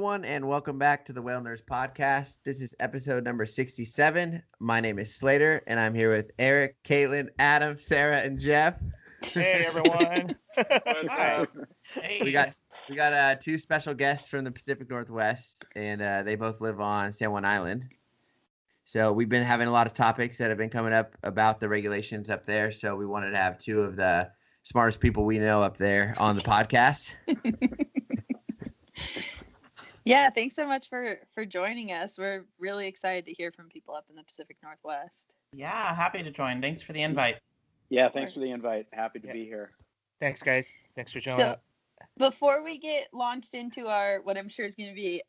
everyone, and welcome back to the Whale Nerds Podcast. This is episode number 67. My name is Slater, and I'm here with Eric, Caitlin, Adam, Sara, and Jeff. Hey, everyone. What's up? Hey. We got two special guests from the Pacific Northwest, and they both live on San Juan Island. So we've been having a lot of topics that have been coming up about the regulations up there. So we wanted to have two of the smartest people we know up there on the podcast. Yeah, thanks so much for joining us. We're really excited to hear from people up in the Pacific Northwest. Yeah, happy to join. Thanks for the invite. Yeah, thanks for the invite. Happy to be here. Thanks, guys. Thanks for showing So, up. before we get launched into our what I'm sure is going to be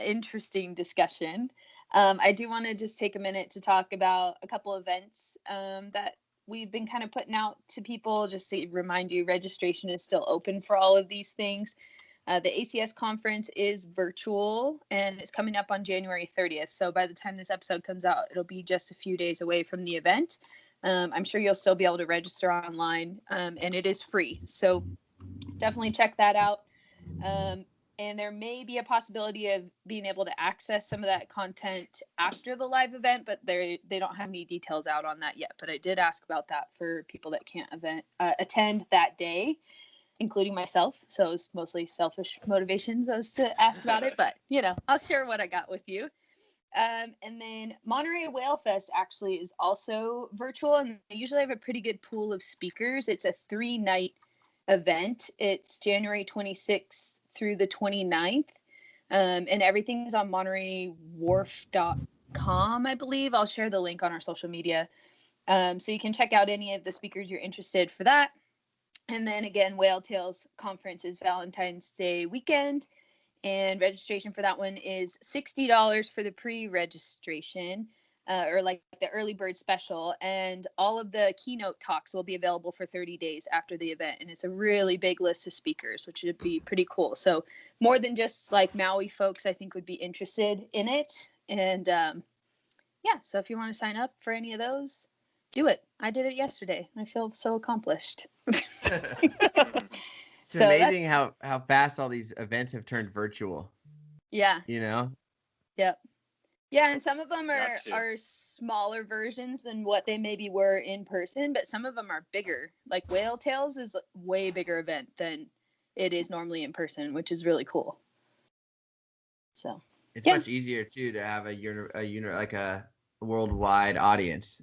interesting discussion, I do want to just take a minute to talk about a couple events that we've been kind of putting out to people, just to remind you registration is still open for all of these things. The ACS conference is virtual and it's coming up on January 30th. So by the time this episode comes out, it'll be just a few days away from the event. I'm sure you'll still be able to register online, and it is free. So definitely check that out. And there may be a possibility of being able to access some of that content after the live event, but they don't have any details out on that yet. But I did ask about that for people that can't attend that day, including myself. So it's mostly selfish motivations as to ask about it, but I'll share what I got with you. And then Monterey Whale Fest actually is also virtual, and they usually have a pretty good pool of speakers. It's a 3-night event. It's January 26th through the 29th, and everything's on MontereyWharf.com, I believe. I'll share the link on our social media, so you can check out any of the speakers you're interested for that. And then again, Whale Tales Conference is Valentine's Day weekend, and registration for that one is $60 for the pre-registration, or like the early bird special, and all of the keynote talks will be available for 30 days after the event. And it's a really big list of speakers, which would be pretty cool. So more than just like Maui folks, I think would be interested in it. And so if you want to sign up for any of those, do it. I did it yesterday. I feel so accomplished. It's amazing how fast all these events have turned virtual. Yeah. Yep. Yeah, and some of them are smaller versions than what they maybe were in person, but some of them are bigger. Like Whale Tales is a way bigger event than it is normally in person, which is really cool. So it's much easier too to have a worldwide audience,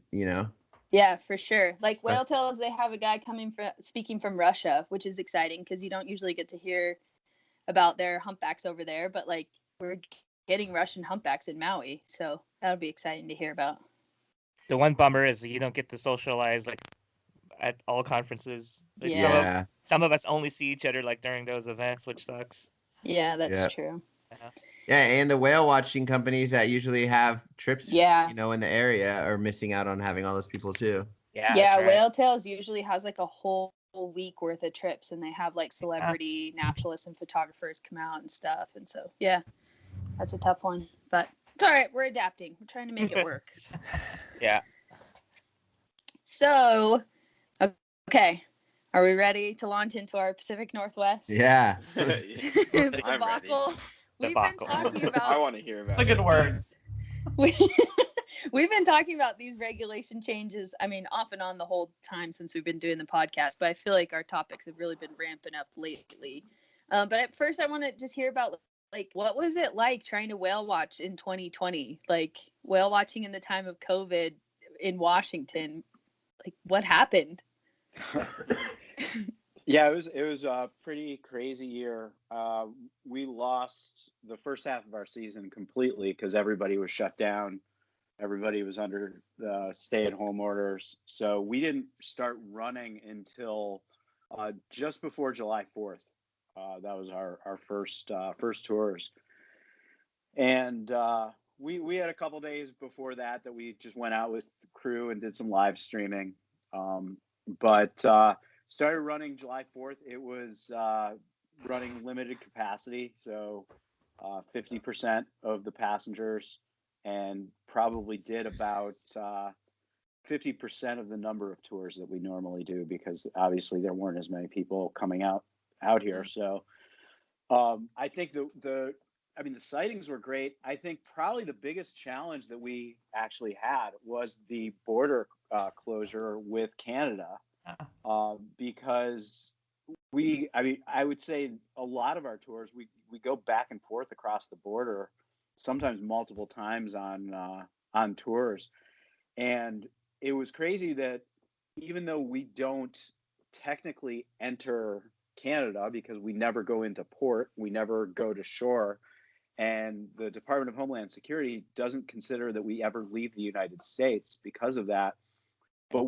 Yeah, for sure. Like Whale Tales, they have a guy speaking from Russia, which is exciting because you don't usually get to hear about their humpbacks over there, but like we're getting Russian humpbacks in Maui, so that'll be exciting to hear about. The one bummer is you don't get to socialize like at all conferences. Like, yeah. Some of us only see each other like during those events, which sucks. Yeah, that's true. Yeah, and the whale watching companies that usually have trips, in the area are missing out on having all those people too. Yeah, right. Whale Tales usually has like a whole week worth of trips, and they have like celebrity naturalists and photographers come out and stuff. And so, that's a tough one, but it's all right. We're adapting. We're trying to make it work. Yeah. So, okay. Are we ready to launch into our Pacific Northwest? Yeah. Debacle. We've been talking about. I want to hear about. It's a good word. We've been talking about these regulation changes, I mean, off and on the whole time since we've been doing the podcast, but I feel like our topics have really been ramping up lately. But at first I want to just hear about, like, what was it like trying to whale watch in 2020? Like, whale watching in the time of COVID in Washington. Like, what happened? Yeah, it was a pretty crazy year. We lost the first half of our season completely because everybody was shut down. Everybody was under the stay-at-home orders. So we didn't start running until just before July 4th. That was our first tours. And we had a couple days before that we just went out with the crew and did some live streaming. But started running July 4th. It was running limited capacity, so 50% of the passengers, and probably did about 50% of the number of tours that we normally do, because obviously there weren't as many people coming out here. So I think the I mean, the sightings were great. I think probably the biggest challenge that we actually had was the border closure with Canada, because I would say a lot of our tours, we go back and forth across the border, sometimes multiple times on tours. And it was crazy that even though we don't technically enter Canada because we never go into port, we never go to shore, and the Department of Homeland Security doesn't consider that we ever leave the United States because of that. But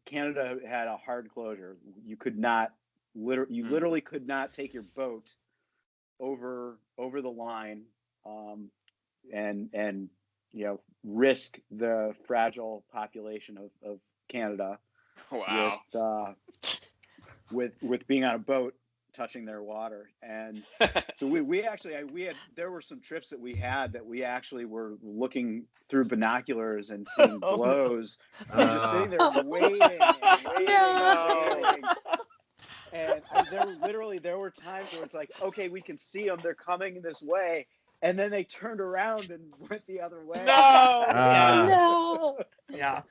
Canada had a hard closure. You could not literally could not take your boat over the line, and risk the fragile population of Canada. Wow. With being on a boat touching their water. And so we had, there were some trips that we had that we actually were looking through binoculars and seeing blows, just sitting there waiting. And there were times where it's like, okay, we can see them, they're coming this way, and then they turned around and went the other way. No. Yeah.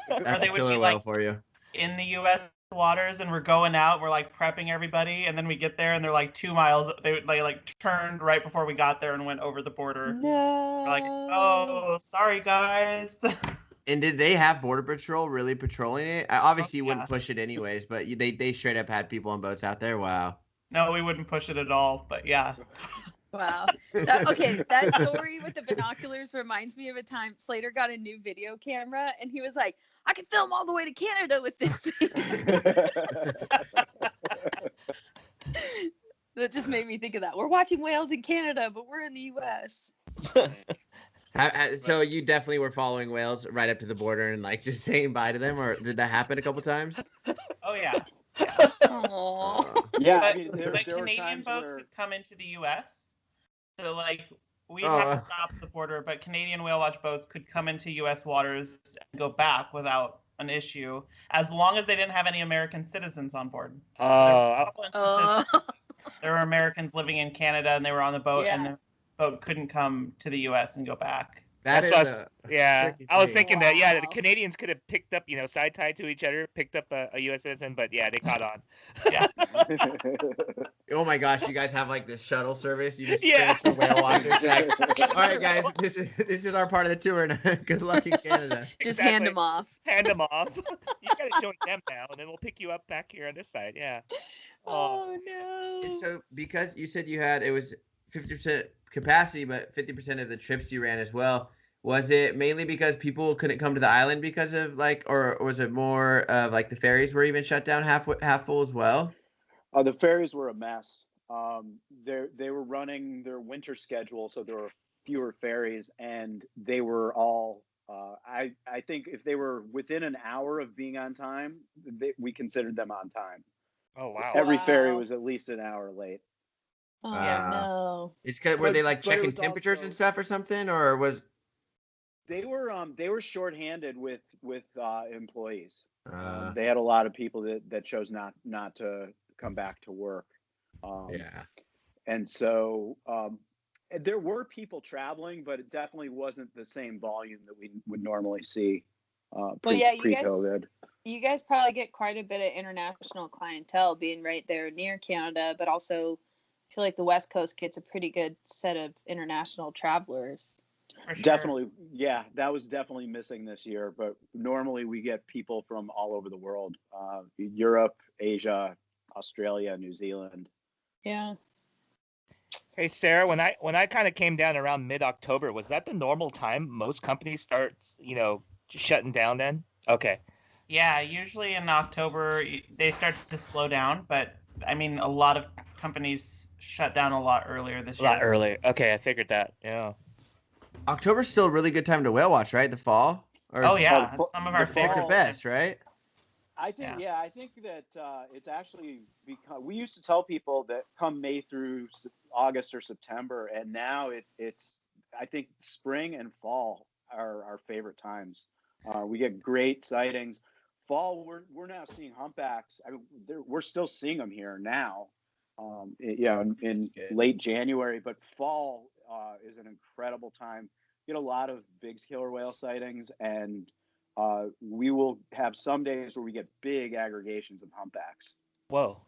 That's a killer whale for you. In the U.S. waters, and we're going out, we're like prepping everybody, and then we get there and they're like 2 miles. They like turned right before we got there and went over the border. No. We're like, oh, sorry guys. And did they have Border Patrol really patrolling it? Obviously, you wouldn't push it anyways, but they straight up had people on boats out there. Wow. No, we wouldn't push it at all, but yeah. Wow. That story with the binoculars reminds me of a time Slater got a new video camera and he was like, I can film all the way to Canada with this thing. That just made me think of that. We're watching whales in Canada, but we're in the U.S. So you definitely were following whales right up to the border and like just saying bye to them, or did that happen a couple times? Oh yeah. Aww. Yeah, But, I mean, there were Canadian times boats where could come into the U.S. So like we'd have to stop at the border, but Canadian whale watch boats could come into U.S. waters and go back without an issue, as long as they didn't have any American citizens on board. There were Americans living in Canada and they were on the boat, and the boat couldn't come to the U.S. and go back. I was thinking that, the Canadians could have picked up, side tied to each other, picked up a U.S. citizen, but yeah, they caught on. Yeah. Oh my gosh, you guys have like this shuttle service. You just transfer whale watchers. Like, all right, guys, this is our part of the tour. Good luck in Canada. Just hand them off. Hand them off. You got to join them now, and then we'll pick you up back here on this side. Yeah. Oh no. And so, because you said it was 50% capacity, but 50% of the trips you ran as well. Was it mainly because people couldn't come to the island because of or was it more of like the ferries were even shut down half full as well? The ferries were a mess. They were running their winter schedule, so there were fewer ferries, and they were all. I think if they were within an hour of being on time, we considered them on time. Oh wow! Every ferry was at least an hour late. Oh no! It's because were they like checking temperatures and stuff or something, or was? They were shorthanded with employees. They had a lot of people that chose not to come back to work. And so there were people traveling, but it definitely wasn't the same volume that we would normally see pre-COVID. You guys probably get quite a bit of international clientele being right there near Canada, but also I feel like the West Coast gets a pretty good set of international travelers. Sure. Definitely, yeah, that was definitely missing this year. But normally we get people from all over the world, Europe, Asia, Australia, New Zealand. Yeah. Hey Sarah, when I kind of came down around mid-October, was that the normal time most companies start, shutting down then? Okay. Yeah, usually in October they start to slow down, but I mean a lot of companies shut down a lot earlier this year. A lot earlier. Okay, I figured that. Yeah. October's still a really good time to whale watch, right? The fall? Some of our favorite. It's like the best, right? I think I think that it's actually because we used to tell people that come May through August or September, and now it's I think spring and fall are our favorite times. We get great sightings. Fall, we're now seeing humpbacks. I mean, we're still seeing them here now, in late January. But fall is an incredible time. Get a lot of big killer whale sightings, and we will have some days where we get big aggregations of humpbacks. Whoa.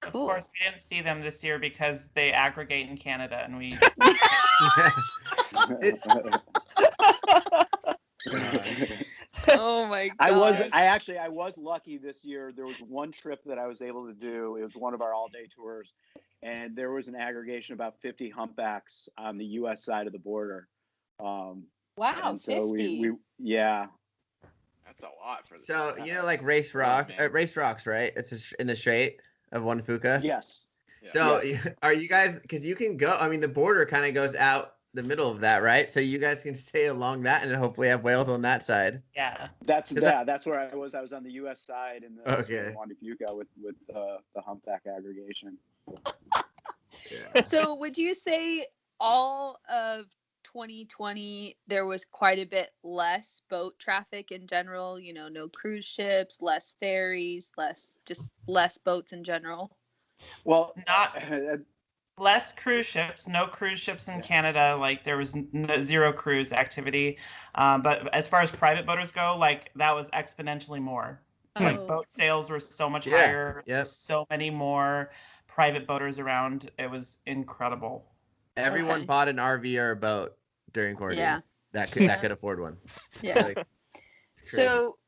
Of course, we didn't see them this year because they aggregate in Canada, and we. Oh my god. I was lucky this year. There was one trip that I was able to do. It was one of our all-day tours, and there was an aggregation of about 50 humpbacks on the U.S. side of the border. Wow, so 50. Yeah. That's a lot for this. So like Race Rocks, right? It's in the Strait of Juan Fuca. Yes. So Yes. are you guys? Because you can go. I mean, the border kind of goes out the middle of that, right? So you guys can stay along that and hopefully have whales on that side. Yeah. That's where I was. I was on the U.S. side in the Strait of Juan Fuca with the humpback aggregation. So would you say all of 2020 there was quite a bit less boat traffic in general? No cruise ships, less ferries, less boats in general? Well, not less cruise ships, no cruise ships in Canada. Like there was zero cruise activity. But as far as private boaters go, like that was exponentially more. Like boat sales were so much higher. Yep. So many more private boaters around. It was incredible. Everyone bought an RV or a boat during quarantine. Yeah. That could afford one. Yeah. So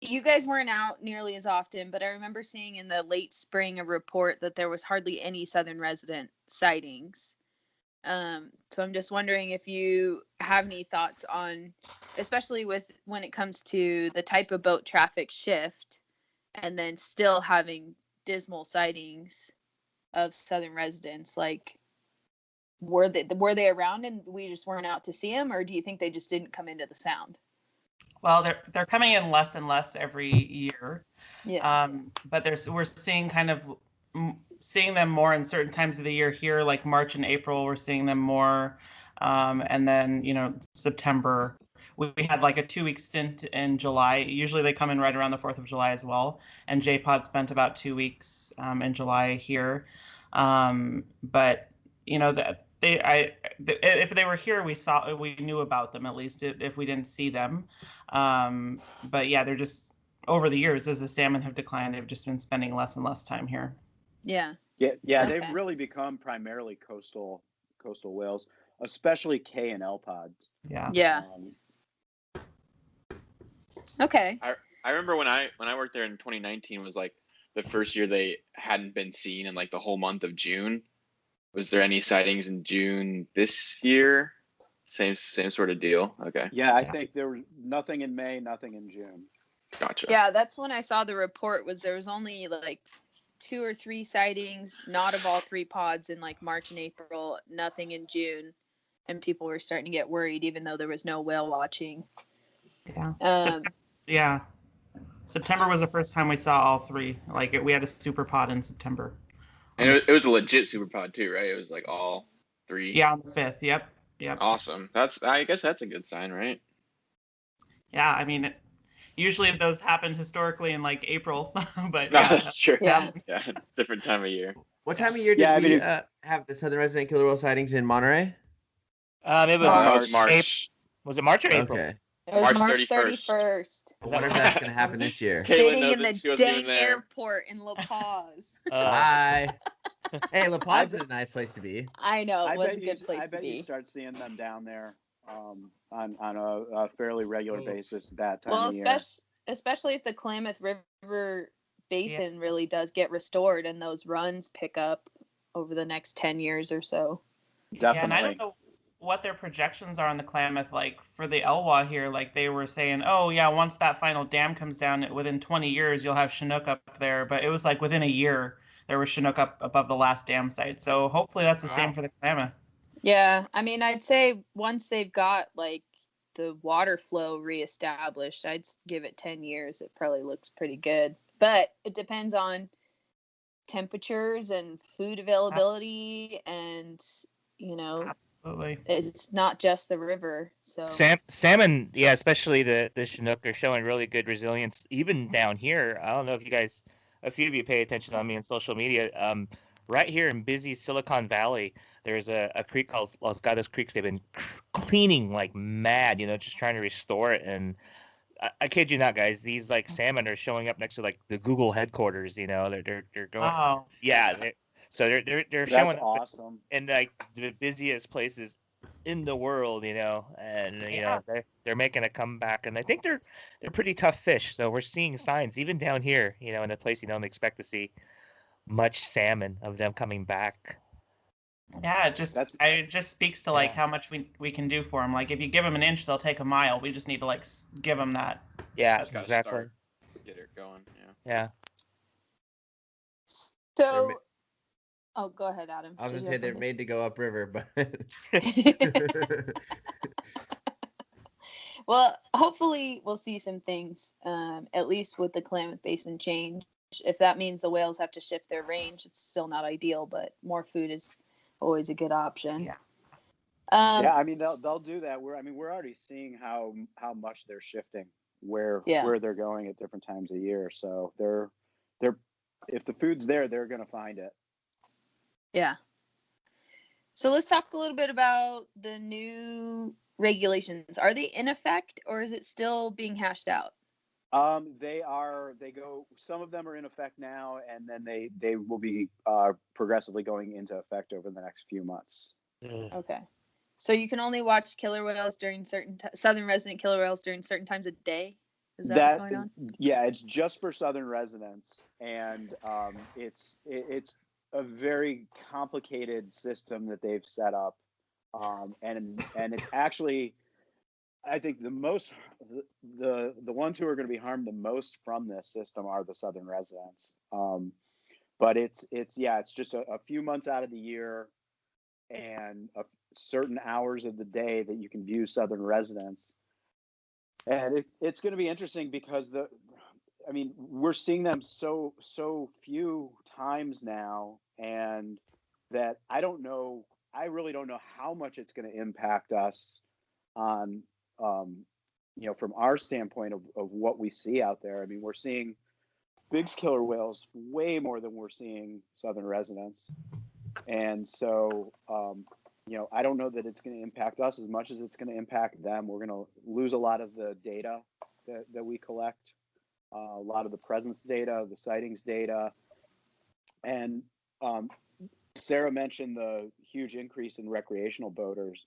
you guys weren't out nearly as often, but I remember seeing in the late spring a report that there was hardly any southern resident sightings. So I'm just wondering if you have any thoughts on, especially when it comes to the type of boat traffic shift and then still having dismal sightings of southern residents. Like, were they around and we just weren't out to see them, or do you think they just didn't come into the sound? Well, they're coming in less and less every year. Yeah. But we're seeing seeing them more in certain times of the year here, like March and April. We're seeing them more, and then September. We had like a 2-week stint in July. Usually they come in right around the 4th of July as well. And J-Pod spent about 2 weeks in July here. But that if they were here, we knew about them, at least if we didn't see them. But yeah, they're just over the years as the salmon have declined, they've just been spending less and less time here. Yeah. Yeah. They've really become primarily coastal whales, especially K and L pods. Yeah. Yeah. Okay. I remember when I worked there in 2019 was like the first year they hadn't been seen in like the whole month of June. Was there any sightings in June this year? Same sort of deal. Okay. Yeah, I think there was nothing in May, nothing in June. Gotcha. Yeah, that's when I saw the report. There was only like 2 or 3 sightings, not of all 3 pods in like March and April, nothing in June, and people were starting to get worried, even though there was no whale watching. Yeah. September was the first time we saw all 3. Like we had a super pod in September. And it was a legit super pod too, right? It was like all 3. Yeah, on the 5th. Yep. Awesome. I guess that's a good sign, right? Yeah, I mean, usually those happen historically in like April, but no, that's true. Yeah. Different time of year. What time of year did we have the southern resident killer whale sightings in Monterey? It was March. Was it March or April? Okay. It was March March 31st. I wonder if that's going to happen this year. Sitting in the dang airport in La Paz. Bye. Hey, La Paz is a nice place to be. I know, it was a good place to be. I bet you start seeing them down there on a fairly regular basis that time of year. Especially if the Klamath River Basin really does get restored and those runs pick up over the next 10 years or so. Definitely. Yeah, and I don't know what their projections are on the Klamath. Like for the Elwha here, like they were saying, oh yeah, once that final dam comes down, within 20 years you'll have Chinook up there. But it was like within a year there was Chinook up above the last dam site. So hopefully that's the same for the Klamath. Yeah, I mean, I'd say once they've got like the water flow reestablished, I'd give it 10 years. It probably looks pretty good, but it depends on temperatures and food availability, and Absolutely. it's not just the river. So salmon, yeah, especially the Chinook are showing really good resilience even down here. I don't know if a few of you pay attention on me on social media. right here in busy Silicon Valley, there's a creek called Los Gatos Creeks. They've been cleaning like mad, just trying to restore it. And I kid you not, guys, these like salmon are showing up next to like the Google headquarters. They're going. Wow. Yeah. So they're That's showing up awesome. in like the busiest places in the world, and they're making a comeback, and I think they're pretty tough fish. So we're seeing signs even down here, in a place you don't expect to see much salmon of them coming back. Yeah, it just speaks to like how much we can do for them. Like if you give them an inch, they'll take a mile. We just need to like give them that. Yeah, Just gotta exactly. start, get it going. Yeah. So, oh, go ahead, Adam. I was Did gonna you say have they're made to go upriver, but something? Well, hopefully we'll see some things, at least with the Klamath Basin change. If that means the whales have to shift their range, it's still not ideal, but more food is always a good option. Yeah. Yeah, I mean they'll do that. We're already seeing how much they're shifting, where they're going at different times of year. So they're if the food's there, they're gonna find it. Yeah. So let's talk a little bit about the new regulations. Are they in effect, or is it still being hashed out? Some of them are in effect now, and then they will be progressively going into effect over the next few months. Okay. So you can only watch killer whales during southern resident killer whales during certain times of day? Is that what's going on? Yeah, it's just for southern residents, and it's a very complicated system that they've set up, and it's actually, I think the ones who are going to be harmed the most from this system are the southern residents. But it's just a few months out of the year and certain hours of the day that you can view southern residents. And it's going to be interesting because we're seeing them so few times now, and that I really don't know how much it's going to impact us on from our standpoint of what we see out there. I mean, we're seeing big killer whales way more than we're seeing southern residents. And so, I don't know that it's going to impact us as much as it's going to impact them. We're going to lose a lot of the data that we collect, a lot of the presence data, the sightings data. And Sarah mentioned the huge increase in recreational boaters.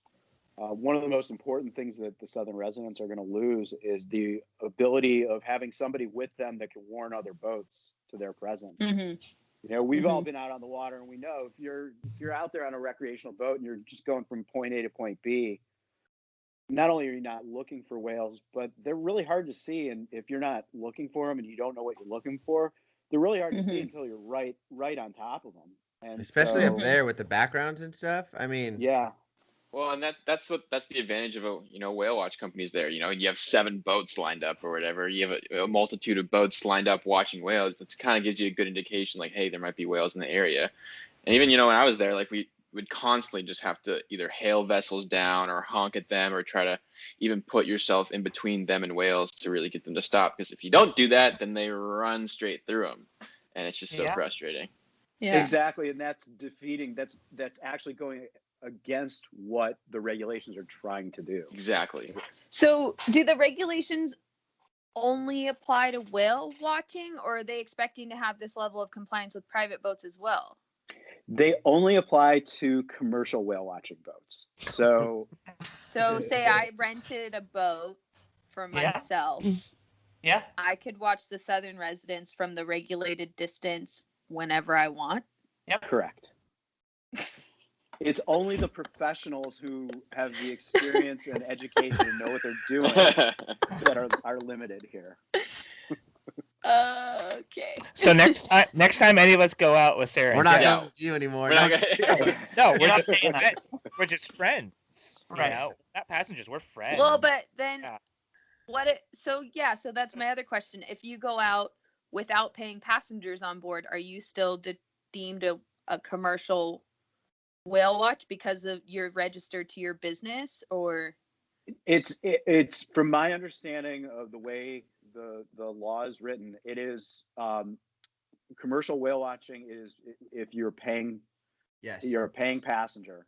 One of the most important things that the southern residents are going to lose is the ability of having somebody with them that can warn other boats to their presence. Mm-hmm. We've all been out on the water, and we know if you're out there on a recreational boat and you're just going from point A to point B, not only are you not looking for whales, but they're really hard to see. And if you're not looking for them and you don't know what you're looking for, they're really hard to see until you're right on top of them. And especially up there with the backgrounds and stuff. I mean, yeah. Well, and that's the advantage of whale watch companies there. You have 7 boats lined up or whatever. You have a multitude of boats lined up watching whales. That kind of gives you a good indication, like, hey, there might be whales in the area. And even when I was there, like, we would constantly just have to either hail vessels down or honk at them or try to even put yourself in between them and whales to really get them to stop. Because if you don't do that, then they run straight through them, and it's just so frustrating. Yeah, exactly. And that's defeating. That's actually going against what the regulations are trying to do. Exactly. So do the regulations only apply to whale watching, or are they expecting to have this level of compliance with private boats as well? They only apply to commercial whale watching boats. So say I rented a boat for myself. Yeah. I could watch the southern residents from the regulated distance whenever I want. Yep. Correct. It's only the professionals who have the experience and education and know what they're doing that are limited here. Okay. So next time any of us go out with Sarah, we're not going to see you anymore. No, we're just friends. Right. Not passengers. We're friends. Well, but then so that's my other question. If you go out without paying passengers on board, are you still deemed a commercial whale watch because of you're registered to your business? Or it's from my understanding of the way the law is written, it is commercial whale watching is if you're paying, Yes. you're a paying passenger.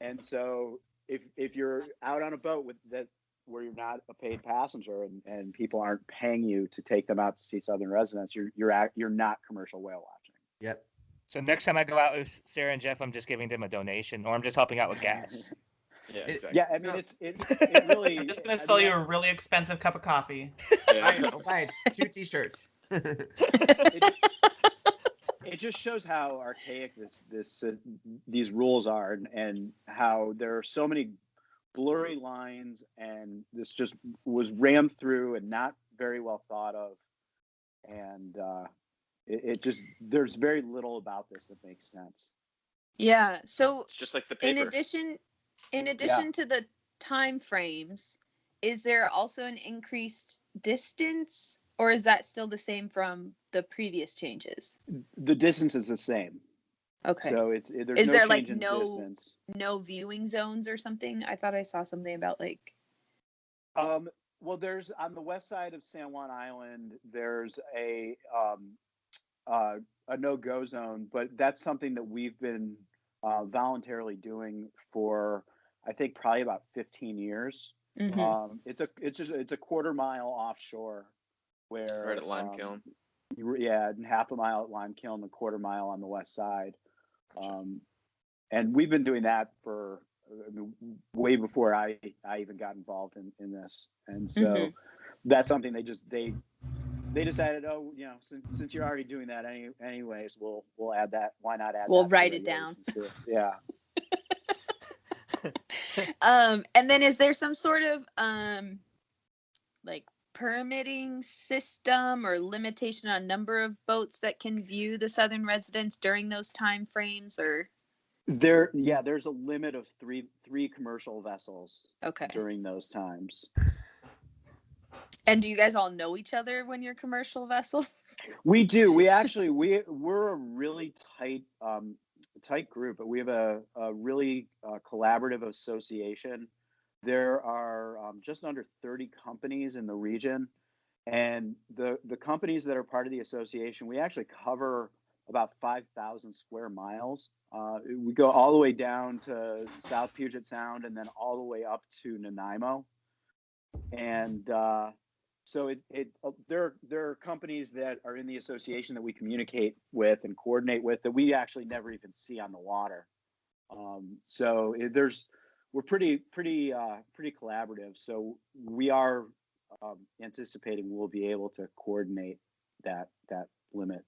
And so if you're out on a boat with that where you're not a paid passenger and people aren't paying you to take them out to see southern residents, you're not commercial whale watching. Yep. So next time I go out with Sarah and Jeff, I'm just giving them a donation, or I'm just helping out with gas. Yeah, It- exactly. Yeah, I mean it really. I'm just gonna sell you a really expensive cup of coffee. I know. Buy 2 T-shirts. It just shows how archaic these rules are, and how there are so many blurry lines, and this just was rammed through and not very well thought of, and it just there's very little about this that makes sense. Yeah. So It's just like the in paper. addition to the time frames, is there also an increased distance, or is that still the same from the previous changes? The distance is the same, Okay. so there's Is no there, change like, in no- distance. No viewing zones or something? I thought I saw something about like. Well, there's on the west side of San Juan Island, there's a no-go zone, but that's something that we've been voluntarily doing for, I think, probably about 15 years. Mhm. It's a quarter mile offshore, where Right at Lime Kiln. Yeah, and half a mile at Lime Kiln, a quarter mile on the west side. And we've been doing that for way before I even got involved in this. And so that's something they decided, oh, since you're already doing that anyways, we'll add that. Why not add? We'll that to write the it down. regulations too? Yeah. And then is there some sort of like permitting system or limitation on number of boats that can view the southern residents during those time frames, or? There's a limit of three commercial vessels Okay. during those times. And do you guys all know each other when you're commercial vessels? We do. We're a really tight group, but we have a really collaborative association. There are just under 30 companies in the region, and the companies that are part of the association, we actually cover about 5,000 square miles. We go all the way down to South Puget Sound and then all the way up to Nanaimo. And so there are companies that are in the association that we communicate with and coordinate with that we actually never even see on the water. So we're pretty collaborative. So we are anticipating we'll be able to coordinate that limit.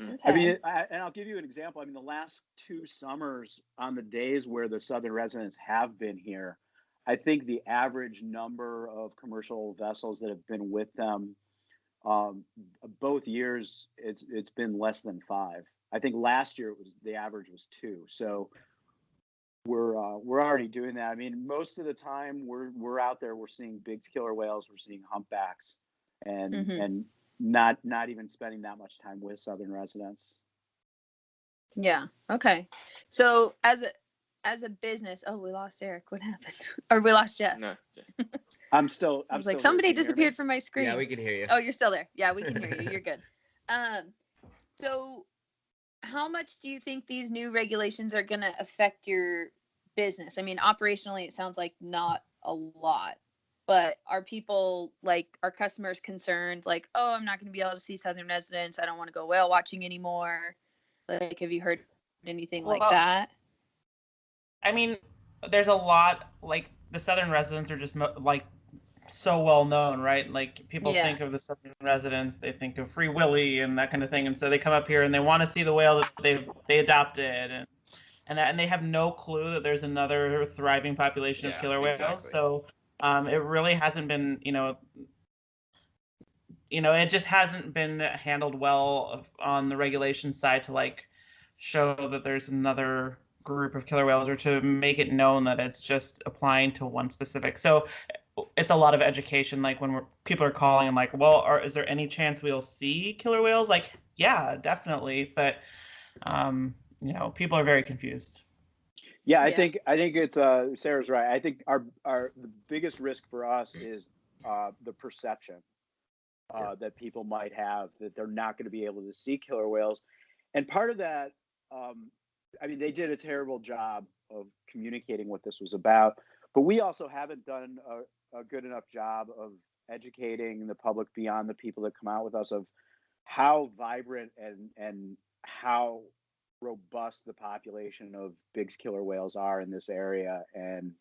Okay. I mean, and I'll give you an example. I mean, the last 2 summers, on the days where the southern residents have been here, I think the average number of commercial vessels that have been with them, both years, it's been less than 5. I think last year the average was 2. So we're already doing that. I mean, most of the time we're out there, we're seeing big killer whales, we're seeing humpbacks, and not even spending that much time with southern residents. Yeah. Okay. So as a business, oh, we lost Eric. What happened? Or we lost Jeff. No. I I was was like, here. somebody Can you hear me? disappeared from my screen. Yeah, we can hear you. Oh, you're still there. Yeah, we can hear you. You're good. So how much do you think these new regulations are going to affect your business? I mean, operationally, it sounds like not a lot, but are people, like, are customers concerned, like, oh, I'm not going to be able to see southern residents, I don't want to go whale watching anymore? Like, have you heard anything like that? I mean, there's a lot, like, the southern residents are just like so well known, right? Like, people think of the southern residents, they think of Free Willy and that kind of thing, and so they come up here and they want to see the whale that they adopted, and they have no clue that there's another thriving population of killer whales. Exactly. So it really hasn't been, it just hasn't been handled well on the regulation side to, like, show that there's another group of killer whales, or to make it known that it's just applying to one specific. So it's a lot of education, like when people are calling and like, well, is there any chance we'll see killer whales? Like, yeah, definitely, but people are very confused. Yeah, I think it's Sarah's right. I think our the biggest risk for us is the perception. that people might have, that they're not going to be able to see killer whales. And part of that, I mean, they did a terrible job of communicating what this was about, but we also haven't done a good enough job of educating the public beyond the people that come out with us of how vibrant and how robust the population of big killer whales are in this area, and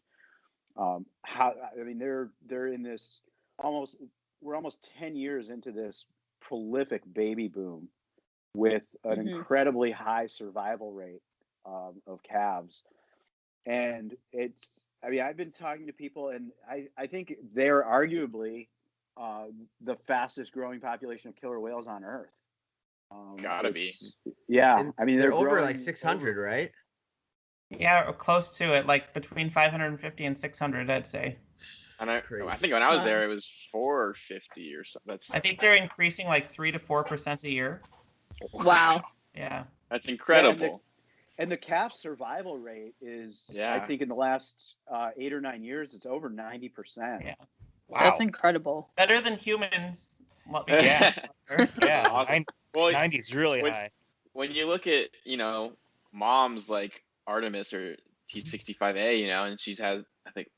how, I mean, they're in this we're almost 10 years into this prolific baby boom with an incredibly high survival rate of calves. And I mean, I've been talking to people, and I think they're arguably the fastest growing population of killer whales on Earth. Gotta be. Yeah. And I mean, they're they're over growing like 600, right? Yeah, or close to it, like between 550 and 600, I'd say. And I Crazy. think when I was there, it was 450 or something. I think they're increasing like 3 to 4% a year. Wow. Yeah. That's incredible. And the calf survival rate is, Yeah. I think in the last 8 or 9 years, it's over 90%. Yeah. Wow. That's incredible. Better than humans. Yeah. Yeah. Awesome. Well, 90's really high. When you look at, moms like Artemis or T65A, and she has, I think,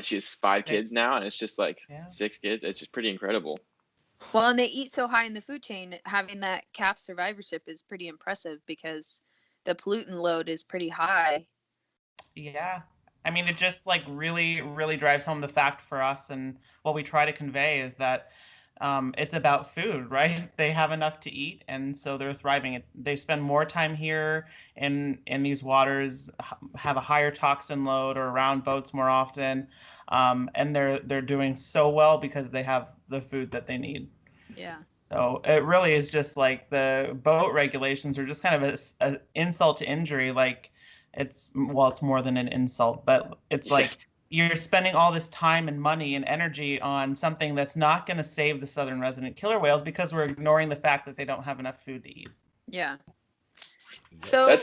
she has 5 kids now, and it's just like 6 kids. It's just pretty incredible. Well, and they eat so high in the food chain, having that calf survivorship is pretty impressive because the pollutant load is pretty high. Yeah. I mean, it just like really, really drives home the fact for us, and what we try to convey is that it's about food, right? They have enough to eat, and so they're thriving. They spend more time here in these waters, have a higher toxin load, or around boats more often, and they're doing so well because they have the food that they need. Yeah. So it really is just like the boat regulations are just kind of a insult to injury. Like it's more than an insult, but it's like you're spending all this time and money and energy on something that's not going to save the southern resident killer whales because we're ignoring the fact that they don't have enough food to eat. Yeah. So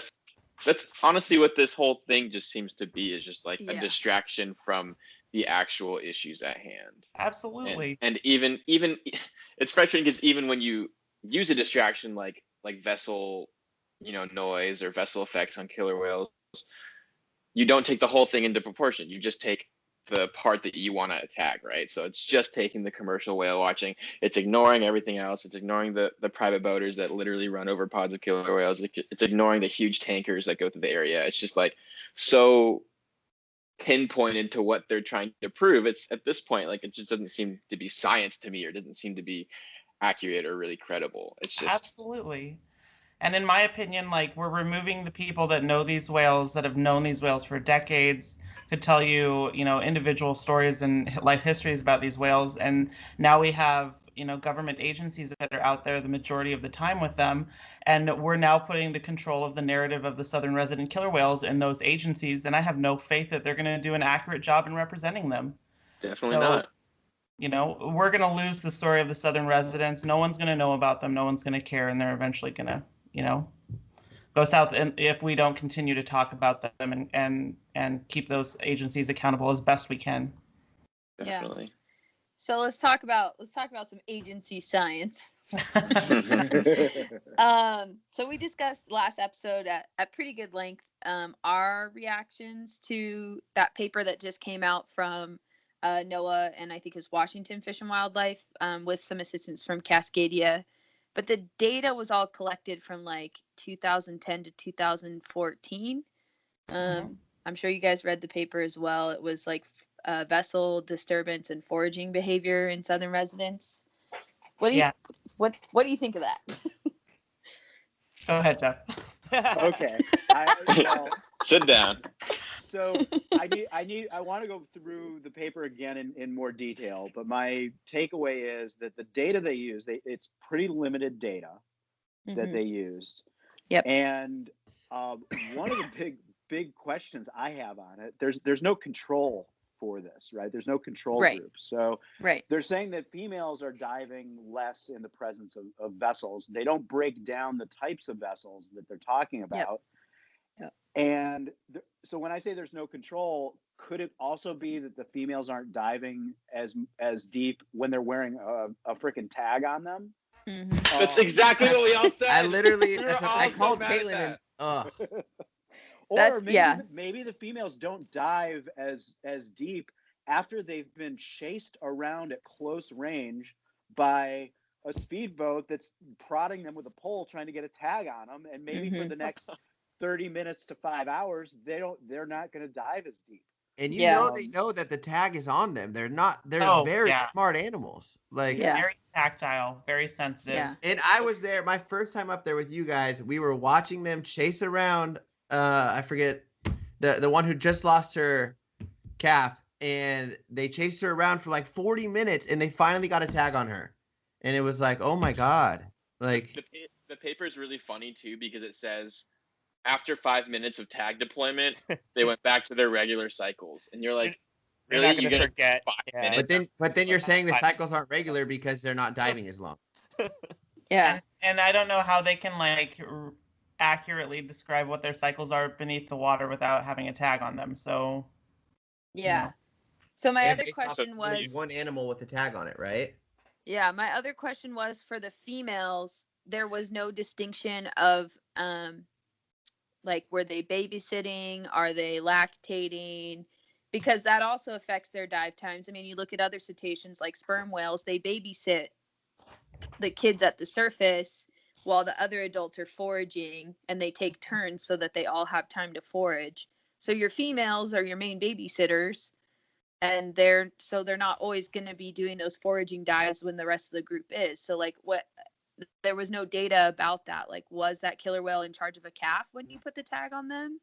that's honestly what this whole thing just seems to be, is just like a distraction from the actual issues at hand. Absolutely. And even it's frustrating because even when you use a distraction like vessel, noise or vessel effects on killer whales, you don't take the whole thing into proportion. You just take the part that you want to attack, right? So it's just taking the commercial whale watching. It's ignoring everything else. It's ignoring the private boaters that literally run over pods of killer whales. It's ignoring the huge tankers that go through the area. It's just like so pinpointed to what they're trying to prove. It's at this point, like, it just doesn't seem to be science to me, or doesn't seem to be accurate or really credible. It's just absolutely. And in my opinion, like, we're removing the people that know these whales, that have known these whales for decades, could tell you, individual stories and life histories about these whales. And now we have, government agencies that are out there the majority of the time with them. And we're now putting the control of the narrative of the southern resident killer whales in those agencies. And I have no faith that they're going to do an accurate job in representing them. Definitely not. We're going to lose the story of the southern residents. No one's going to know about them. No one's going to care. And they're eventually going to, go south, and if we don't continue to talk about them and keep those agencies accountable as best we can. Definitely. Yeah. So let's talk about some agency science. So we discussed last episode at pretty good length our reactions to that paper that just came out from NOAA and I think it was Washington Fish and Wildlife with some assistance from Cascadia. But the data was all collected from like 2010 to 2014. I'm sure you guys read the paper as well. It was like vessel disturbance and foraging behavior in southern residents. What do you think of that? Go ahead, Jeff. Okay. Sit down. So I want to go through the paper again in more detail, but my takeaway is that the data they use, it's pretty limited data that they used. Yep. And one of the big questions I have on it, there's no control for this, right? There's no control group. So they're saying that females are diving less in the presence of vessels. They don't break down the types of vessels that they're talking about. Yep. Yep. And so when I say there's no control, could it also be that the females aren't diving as deep when they're wearing a freaking tag on them? Mm-hmm. That's exactly what we all said. I literally, We were all I so called mad at Caitlin and, that. Or maybe the females don't dive as deep after they've been chased around at close range by a speedboat that's prodding them with a pole trying to get a tag on them, and maybe for the next 30 minutes to 5 hours they're not going to dive as deep. And you know they know that the tag is on them. They're very smart animals. Like very tactile, very sensitive. Yeah. And I was there my first time up there with you guys. We were watching them chase around I forget the one who just lost her calf, and they chased her around for like 40 minutes and they finally got a tag on her. And it was like, "Oh my god." Like the paper is really funny too because it says after 5 minutes of tag deployment, they went back to their regular cycles, and you're like, really? You're gonna forget? 5 minutes? But then you're saying the cycles aren't regular because they're not diving as long. Yeah. And I don't know how they can like accurately describe what their cycles are beneath the water without having a tag on them. So yeah. So my other based off question only was one animal with a tag on it, right? Yeah, my other question was for the females, there was no distinction of like were they babysitting, are they lactating? Because that also affects their dive times. I mean, you look at other cetaceans like sperm whales, they babysit the kids at the surface while the other adults are foraging, and they take turns so that they all have time to forage. So your females are your main babysitters, and they're not always going to be doing those foraging dives when the rest of the group is. So like there was no data about that. Like, was that killer whale in charge of a calf when you put the tag on them?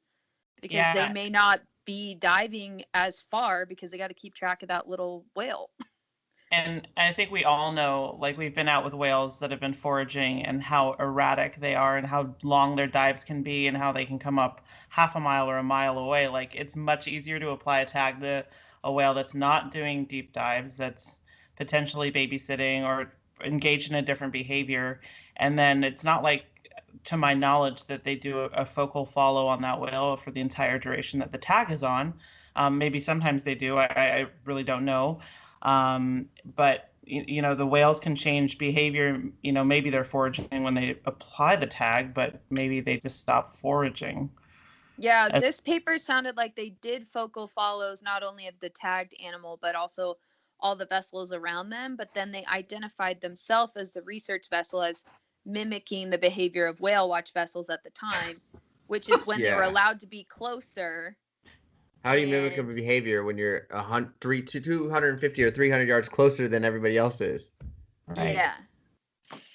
Because they may not be diving as far because they got to keep track of that little whale. And I think we all know, like we've been out with whales that have been foraging and how erratic they are and how long their dives can be and how they can come up half a mile or a mile away. Like it's much easier to apply a tag to a whale that's not doing deep dives, that's potentially babysitting or engaged in a different behavior. And then it's not like, to my knowledge, that they do a focal follow on that whale for the entire duration that the tag is on. Maybe sometimes they do. I really don't know. But the whales can change behavior. Maybe they're foraging when they apply the tag, but maybe they just stop foraging. Yeah, this paper sounded like they did focal follows not only of the tagged animal, but also all the vessels around them. But then they identified themselves as the research vessel as mimicking the behavior of whale watch vessels at the time, which is when they were allowed to be closer. How do you mimic a behavior when you're 250 or 300 yards closer than everybody else is? Right. Yeah.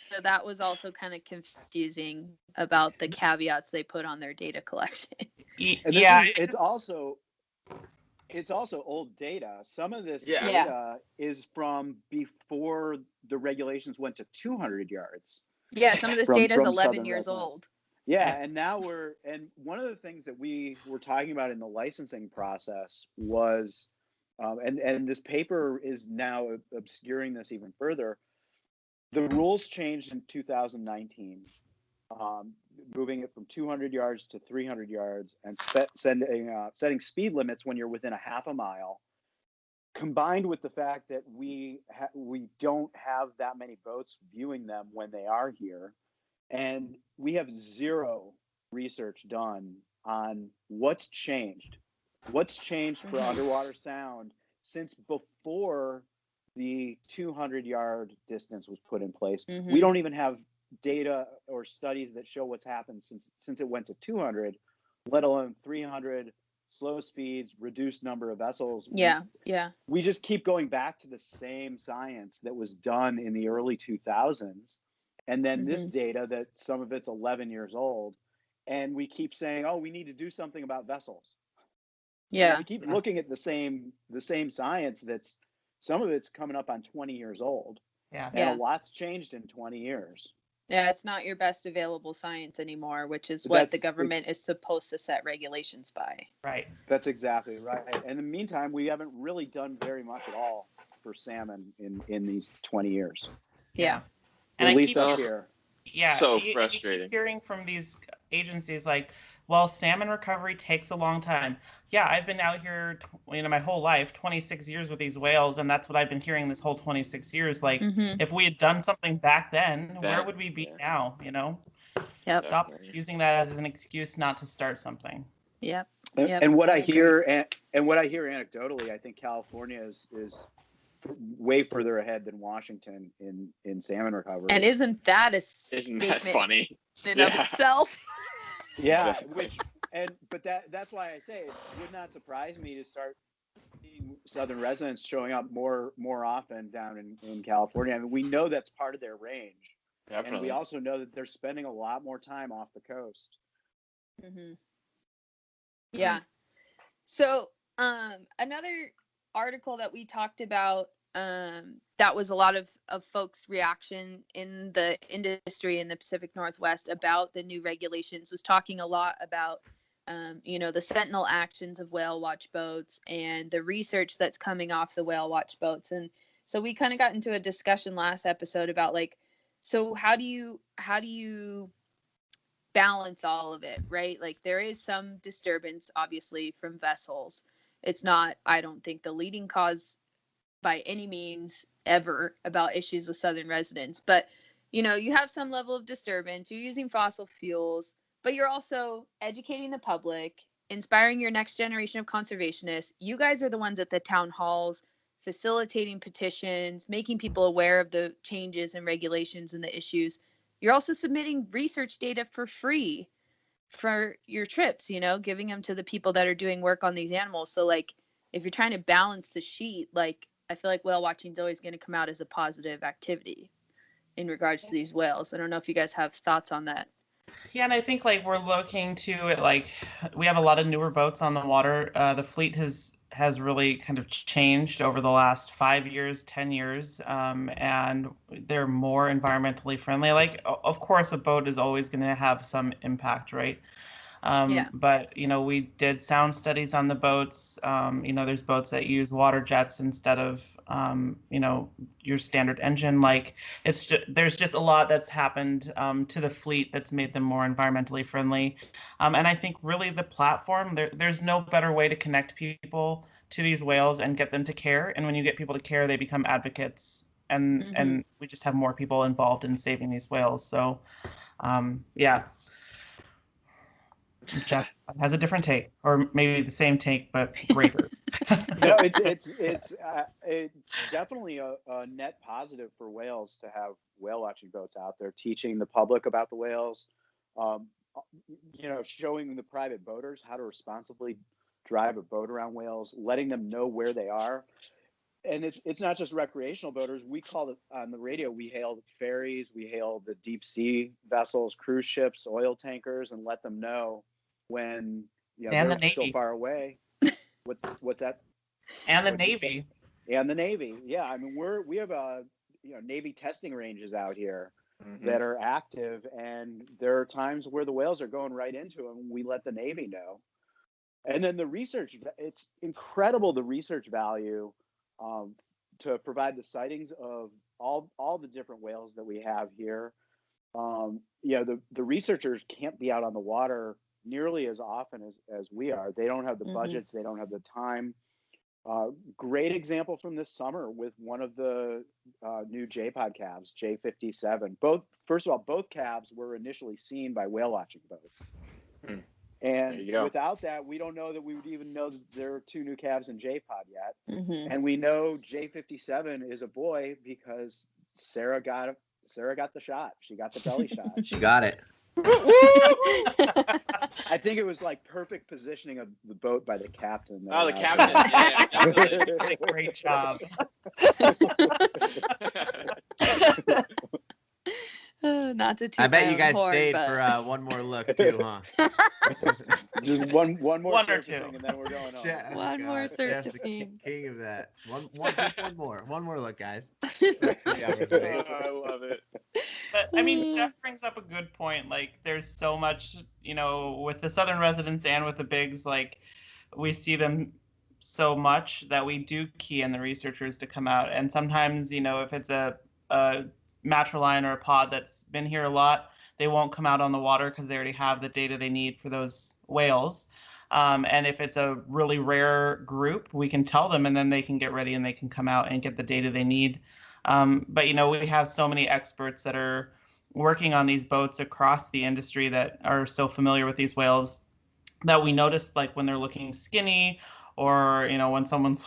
So that was also kind of confusing about the caveats they put on their data collection. It's also old data. Some of this data is from before the regulations went to 200 yards. Yeah, some of this data is 11 years old. Yeah, and now one of the things that we were talking about in the licensing process was, and this paper is now obscuring this even further. The rules changed in 2019, moving it from 200 yards to 300 yards and setting speed limits when you're within a half a mile, combined with the fact that we don't have that many boats viewing them when they are here. And we have zero research done on what's changed for underwater sound since before the 200-yard distance was put in place. Mm-hmm. We don't even have data or studies that show what's happened since it went to 200, let alone 300, slow speeds, reduced number of vessels. Yeah. We just keep going back to the same science that was done in the early 2000s. And then this data that some of it's 11 years old, and we keep saying, "Oh, we need to do something about vessels." Yeah, we keep looking at the same science that's some of it's coming up on 20 years old. Yeah, and a lot's changed in 20 years. Yeah, it's not your best available science anymore, which is what the government is supposed to set regulations by. Right. That's exactly right. And in the meantime, we haven't really done very much at all for salmon in these 20 years. Yeah. And at least up here. Yeah. So frustrating. You keep hearing from these agencies like, well, salmon recovery takes a long time. Yeah, I've been out here, my whole life, 26 years with these whales, and that's what I've been hearing this whole 26 years. Like, if we had done something back then, where would we be now? Yep. Stop using that as an excuse not to start something. Yep. And what I hear, and what I hear anecdotally, I think California is way further ahead than Washington in salmon recovery. And isn't that a Isn't statement that funny? in of itself? Yeah, but that's why I say it would not surprise me to start seeing Southern residents showing up more often down in California. I mean, we know that's part of their range. Definitely. And we also know that they're spending a lot more time off the coast. Mm-hmm. Yeah. So another article that we talked about that was a lot of folks' reaction in the industry in the Pacific Northwest about the new regulations was talking a lot about the sentinel actions of whale watch boats and the research that's coming off the whale watch boats. And so we kind of got into a discussion last episode about so how do you balance all of it, right? Like there is some disturbance obviously from vessels. It's not, I don't think, the leading cause by any means ever about issues with Southern residents, but you have some level of disturbance. You're using fossil fuels, but you're also educating the public, inspiring your next generation of conservationists. You guys are the ones at the town halls facilitating petitions, making people aware of the changes and regulations and the issues. You're also submitting research data for free for your trips, giving them to the people that are doing work on these animals. So if you're trying to balance the sheet, I feel like whale watching is always going to come out as a positive activity in regards to these whales. I don't know if you guys have thoughts on that. Yeah, and I think we're looking to it, we have a lot of newer boats on the water. The fleet has really kind of changed over the last 5 years, 10 years, and they're more environmentally friendly. Of course, a boat is always going to have some impact, right? But we did sound studies on the boats. There's boats that use water jets instead of your standard engine. There's just a lot that's happened to the fleet that's made them more environmentally friendly. And I think really the platform, there's no better way to connect people to these whales and get them to care. And when you get people to care, they become advocates, and we just have more people involved in saving these whales. So yeah. Jeff has a different take, or maybe the same take but greater. No, it's definitely a net positive for whales to have whale watching boats out there, teaching the public about the whales, showing the private boaters how to responsibly drive a boat around whales, letting them know where they are. And it's not just recreational boaters. We call it on the radio. We hail ferries, we hail the deep sea vessels, cruise ships, oil tankers, and let them know when they're still far away. What's that? And the Navy. And the Navy. Yeah, I mean we have Navy testing ranges out here that are active, and there are times where the whales are going right into them. We let the Navy know. And then the research, it's incredible, the research value to provide the sightings of all the different whales that we have here. The researchers can't be out on the water nearly as often as we are. They don't have the budgets, they don't have the time. Great example from this summer with one of the new J-pod calves, J57. First of all, both calves were initially seen by whale watching boats. And without that, we don't know that we would even know that there are two new calves in J-pod yet. And we know J57 is a boy because Sarah got the shot. She got the belly shot. She got it. I think it was perfect positioning of the boat by the captain. The captain. Yeah, great job. Not to toot I bet my you own guys horn, stayed but... for one more look too, huh? Just one more one or two, and then we're going on. Yeah, one more Jeff's the surfacing. king of that. One more look, guys. I love it. But I mean, Jeff brings up a good point. There's so much, with the Southern residents and with the bigs, we see them so much that we do key in the researchers to come out. And sometimes, if it's a matriline or a pod that's been here a lot, they won't come out on the water because they already have the data they need for those whales. And if it's a really rare group, we can tell them, and then they can get ready and they can come out and get the data they need. But we have so many experts that are working on these boats across the industry that are so familiar with these whales that we notice, like when they're looking skinny, or when someone's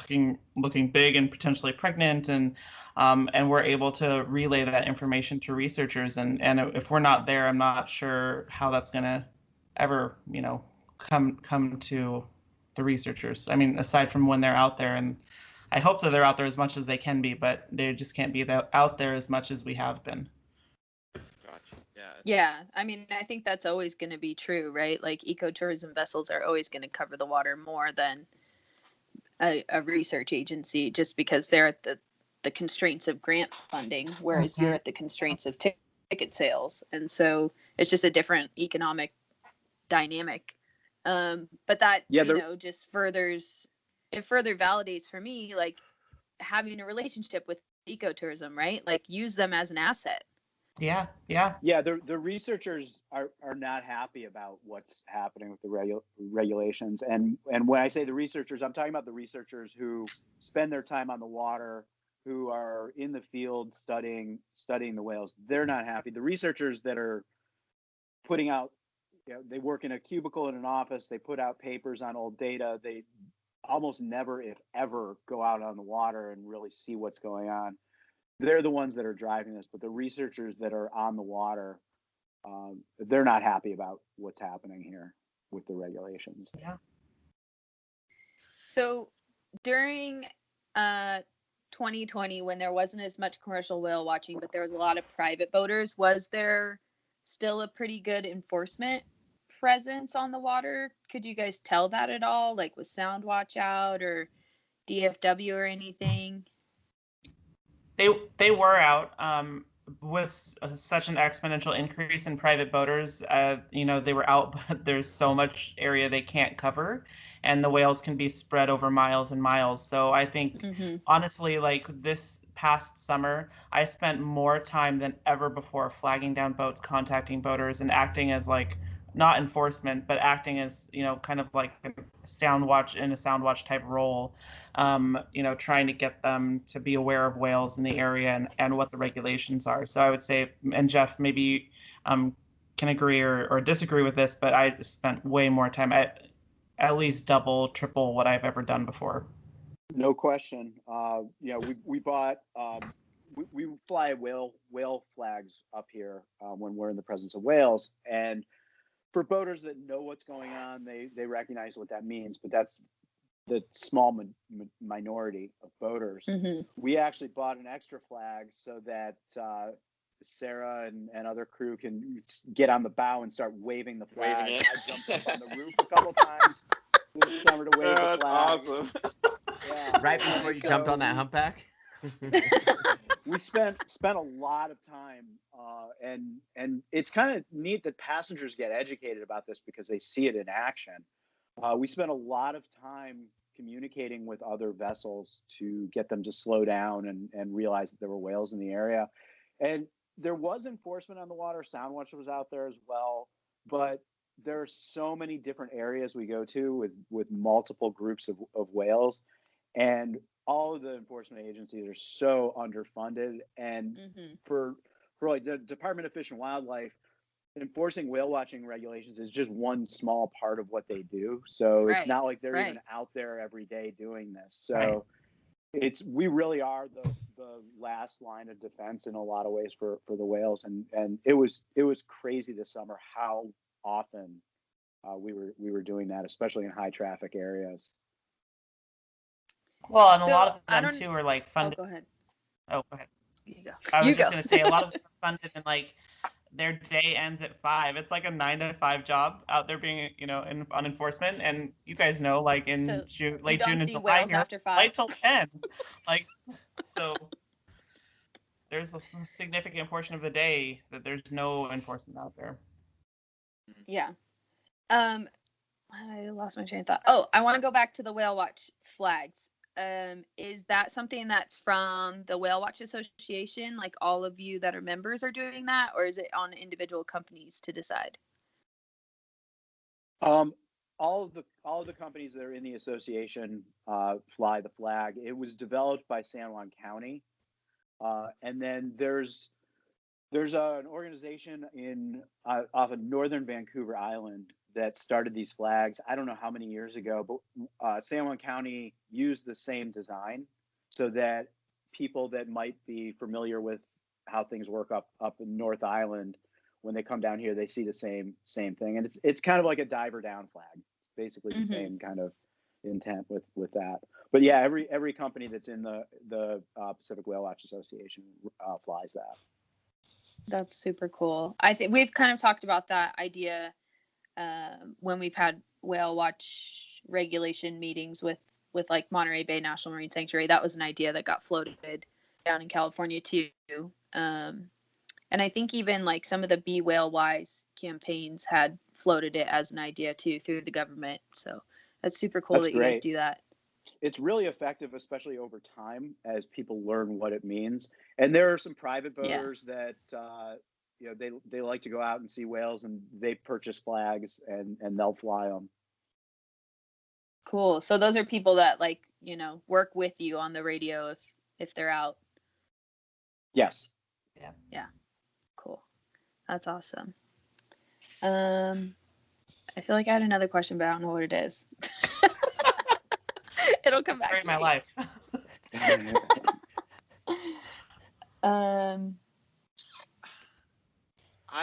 looking big and potentially pregnant, and we're able to relay that information to researchers. And if we're not there, I'm not sure how that's gonna ever come to the researchers. I mean, aside from when they're out there, and I hope that they're out there as much as they can be, but they just can't be out there as much as we have been. Gotcha. Yeah. Yeah, I mean, I think that's always going to be true, right? Like ecotourism vessels are always going to cover the water more than a research agency, just because they're at the constraints of grant funding, whereas you're at the constraints of ticket sales. And so it's just a different economic dynamic. But that, just further validates for me, like, having a relationship with ecotourism, right? Like, use them as an asset. Yeah. The researchers are not happy about what's happening with the regulations, and when I say the researchers, I'm talking about the researchers who spend their time on the water, who are in the field studying the whales. They're not happy. The researchers that are putting out, they work in a cubicle in an office, they put out papers on old data. They almost never, if ever, go out on the water and really see what's going on. They're the ones that are driving this, but the researchers that are on the water, they're not happy about what's happening here with the regulations. Yeah. So during 2020, when there wasn't as much commercial whale watching, but there was a lot of private boaters, was there still a pretty good enforcement presence on the water? Could you guys tell that at all? Like, was Sound Watch out, or DFW or anything? They were out with such an exponential increase in private boaters. They were out, but there's so much area they can't cover, and the whales can be spread over miles and miles. So I think, honestly, like this past summer, I spent more time than ever before flagging down boats, contacting boaters, and acting as, like, not enforcement, but acting as, kind of like a sound watch type role, trying to get them to be aware of whales in the area and what the regulations are. So I would say, and Jeff, maybe can agree or disagree with this, but I spent way more time, at least double, triple what I've ever done before. No question. We bought, we fly whale flags up here when we're in the presence of whales, and for boaters that know what's going on, they recognize what that means, but that's the small minority of boaters. We actually bought an extra flag so that Sara and other crew can get on the bow and start waving the flag. Waving it. I jumped up on the roof a couple times this summer to wave the flag. Awesome. Yeah. Right before you jumped on that humpback? We spent a lot of time, and it's kind of neat that passengers get educated about this because they see it in action. We spent a lot of time communicating with other vessels to get them to slow down and realize that there were whales in the area. And there was enforcement on the water. Sound Watch was out there as well, but there are so many different areas we go to with multiple groups of whales, and all of the enforcement agencies are so underfunded. And for like the Department of Fish and Wildlife, enforcing whale watching regulations is just one small part of what they do. So it's not like they're even out there every day doing this. So we really are the last line of defense in a lot of ways for the whales. And it was crazy this summer how often we were doing that, especially in high traffic areas. Well, and a lot of them too are like funded. Oh, go ahead. Oh, go ahead. You go. I was just gonna say, a lot of them are funded and like their day ends at 5. It's like a 9 to 5 job out there being, on enforcement. And you guys know, like in late June and July here, right till 10. Like, so there's a significant portion of the day that there's no enforcement out there. Yeah. I lost my train of thought. Oh, I want to go back to the whale watch flags. is that something that's from the Whale Watch Association? Like all of you that are members are doing that, or is it on individual companies to decide? All of the companies that are in the association fly the flag. It was developed by San Juan County, and then there's an organization off of northern Vancouver Island that started these flags. I don't know how many years ago, but San Juan County used the same design so that people that might be familiar with how things work up in North Island, when they come down here, they see the same thing. And it's kind of like a diver down flag. It's basically the same kind of intent with that. But yeah, every company that's in the Pacific Whale Watch Association flies that. That's super cool. I think we've kind of talked about that idea when we've had whale watch regulation meetings with like Monterey Bay National Marine Sanctuary. That was an idea that got floated down in California too. And I think even like some of the Be Whale Wise campaigns had floated it as an idea too through the government. So that's super cool that you guys do that. It's really effective, especially over time, as people learn what it means. And there are some private boaters that they like to go out and see whales, and they purchase flags and they'll fly them. Cool. So those are people that like work with you on the radio if they're out. Yes. Yeah. Cool. That's awesome. I feel like I had another question, but I don't know what it is. It'll come back to my me. life.